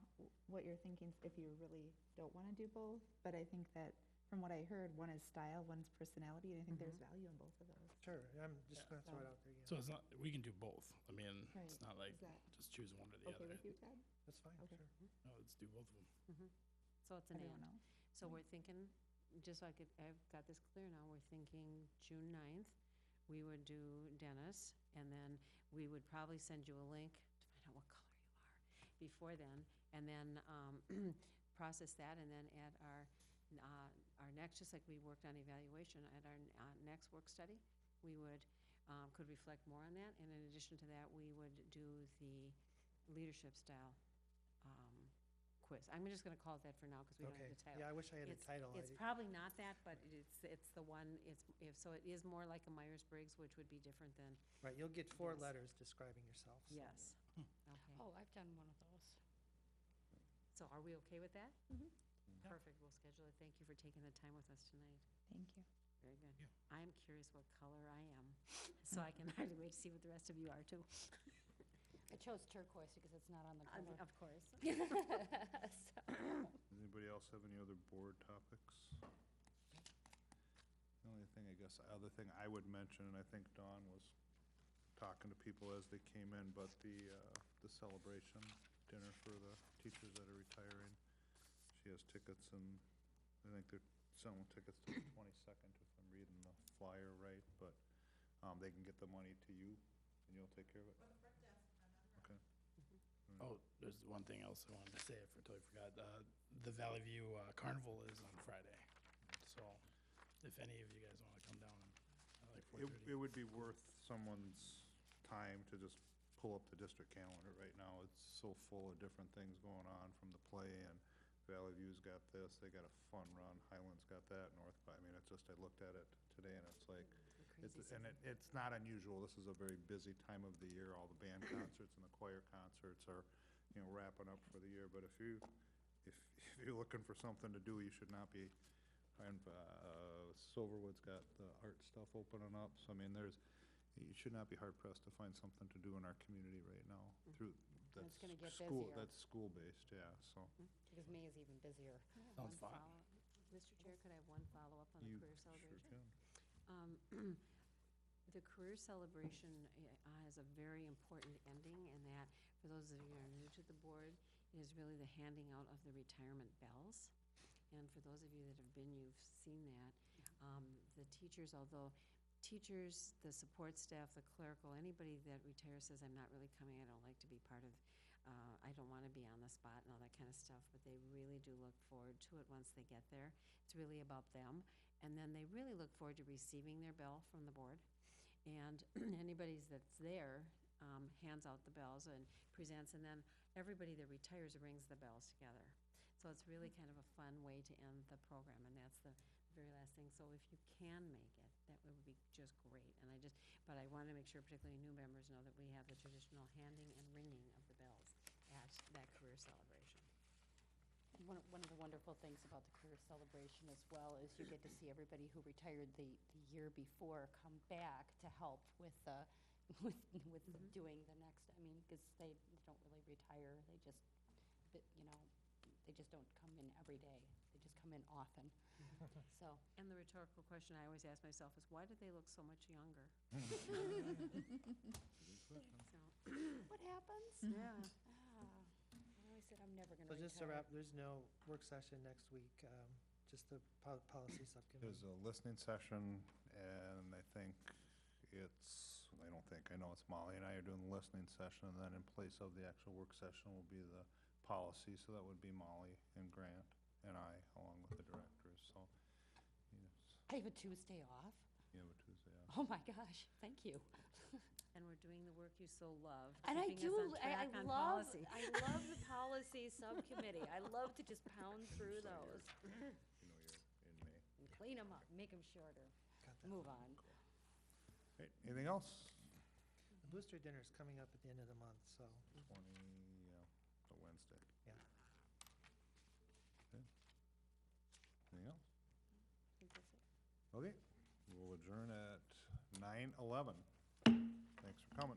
what you're thinking, if you really don't want to do both, but I think that from what I heard, one is style, one's personality, and I think there's value in both of those. Sure, I'm just going to throw it out there. So it's not, we can do both. I mean, Right. it's not like Is that just choose one or the okay other. with you, Ted? That's fine, Okay. sure. No, let's do both of them. So it's an Anyone and. else? So we're thinking, just so I've got this clear now, we're thinking June 9th, we would do Dennis, and then we would probably send you a link to find out what color you are before then, and then process that, and then at our next, just like we worked on evaluation, at our next work study, we could reflect more on that, and in addition to that, we would do the leadership style quiz. I'm just gonna call it that for now, because we don't Okay, have the title. yeah, I wish I had a title. It's probably not that, but it's the one, so it is more like a Myers-Briggs, which would be different than, Right, you'll get 4 Yes. letters describing yourself. so- yes. Okay, Oh, I've done one of those. so are we okay with that? Perfect, we'll schedule it. Thank you for taking the time with us tonight. Thank you. Very good. I am curious what color I am, so I can hardly wait to see what the rest of you are too. I chose turquoise because it's not on the cover. Of course. Does anybody else have any other board topics? The only thing, I guess, other thing I would mention, and I think Dawn was talking to people as they came in, but the celebration dinner for the teachers that are retiring. She has tickets, and I think they're selling tickets to the 22nd, if I'm reading the flyer right, but they can get the money to you, and you'll take care of it? Okay. Oh, there's one thing else I wanted to say, I totally forgot. The Valley View Carnival is on Friday. So if any of you guys want to come down, like It 4:30. would be worth someone's time to just pull up the district calendar right now. It's so full of different things going on, from the play, and Valley View's got this, they got a fun run, Highland's got that, I mean, it's just, I looked at it today, and it's like, it's not unusual. This is a very busy time of the year. All the band concerts and the choir concerts are, wrapping up for the year. But if you if you're looking for something to do, you should not be trying, Silverwood's got the art stuff opening up, so I mean, you should not be hard pressed to find something to do in our community right now through, And it's gonna get school, busier. that's school-based, yeah, so. Because May is even busier. Sounds fun. Mr. Chair, could I have one follow-up on the You career sure celebration? can. The career celebration has a very important ending in that, for those of you who are new to the board, it is really the handing out of the retirement bells. And for those of you that have been, you've seen that. The teachers, although teachers, the support staff, the clerical, anybody that retires says, I'm not really coming, I don't like to be part of, I don't want to be on the spot and all that kind of stuff, but they really do look forward to it once they get there. It's really about them. And then they really look forward to receiving their bell from the board. And anybody that's there hands out the bells and presents, and then everybody that retires rings the bells together. So it's really kind of a fun way to end the program, and that's the very last thing. So if you can make it, that would be just great. And but I want to make sure particularly new members know that we have the traditional handing and ringing of the bells at that career celebration. One of the wonderful things about the career celebration as well is you get to see everybody who retired the year before come back to help with doing the next, I mean, because they don't really retire, they just, they just don't come in every day. They just come in often, so. And the rhetorical question I always ask myself is, why do they look so much younger? So, What happens? yeah. I always said I'm never So gonna retire. just to wrap, there's no work session next week, just the policy subcommittee. There's a listening session, and I know it's Molly and I are doing the listening session, and then in place of the actual work session will be the policy, so that would be Molly and Grant and I, along with the directors, so. Yes, I have a Tuesday off. you have a Tuesday off. Oh, my gosh, thank you. And we're doing the work you so love, And I keeping do, us on track on policy. I love the policy subcommittee. I love to just pound through those. You know you're in May. And clean them up, make them shorter. Got that. Move on. Okay, anything else? The booster dinner is coming up at the end of the month, so, 20, yeah, the Wednesday. yeah. Okay. Anything else? I think that's it. Okay, we'll adjourn at 9:11. Thanks for coming.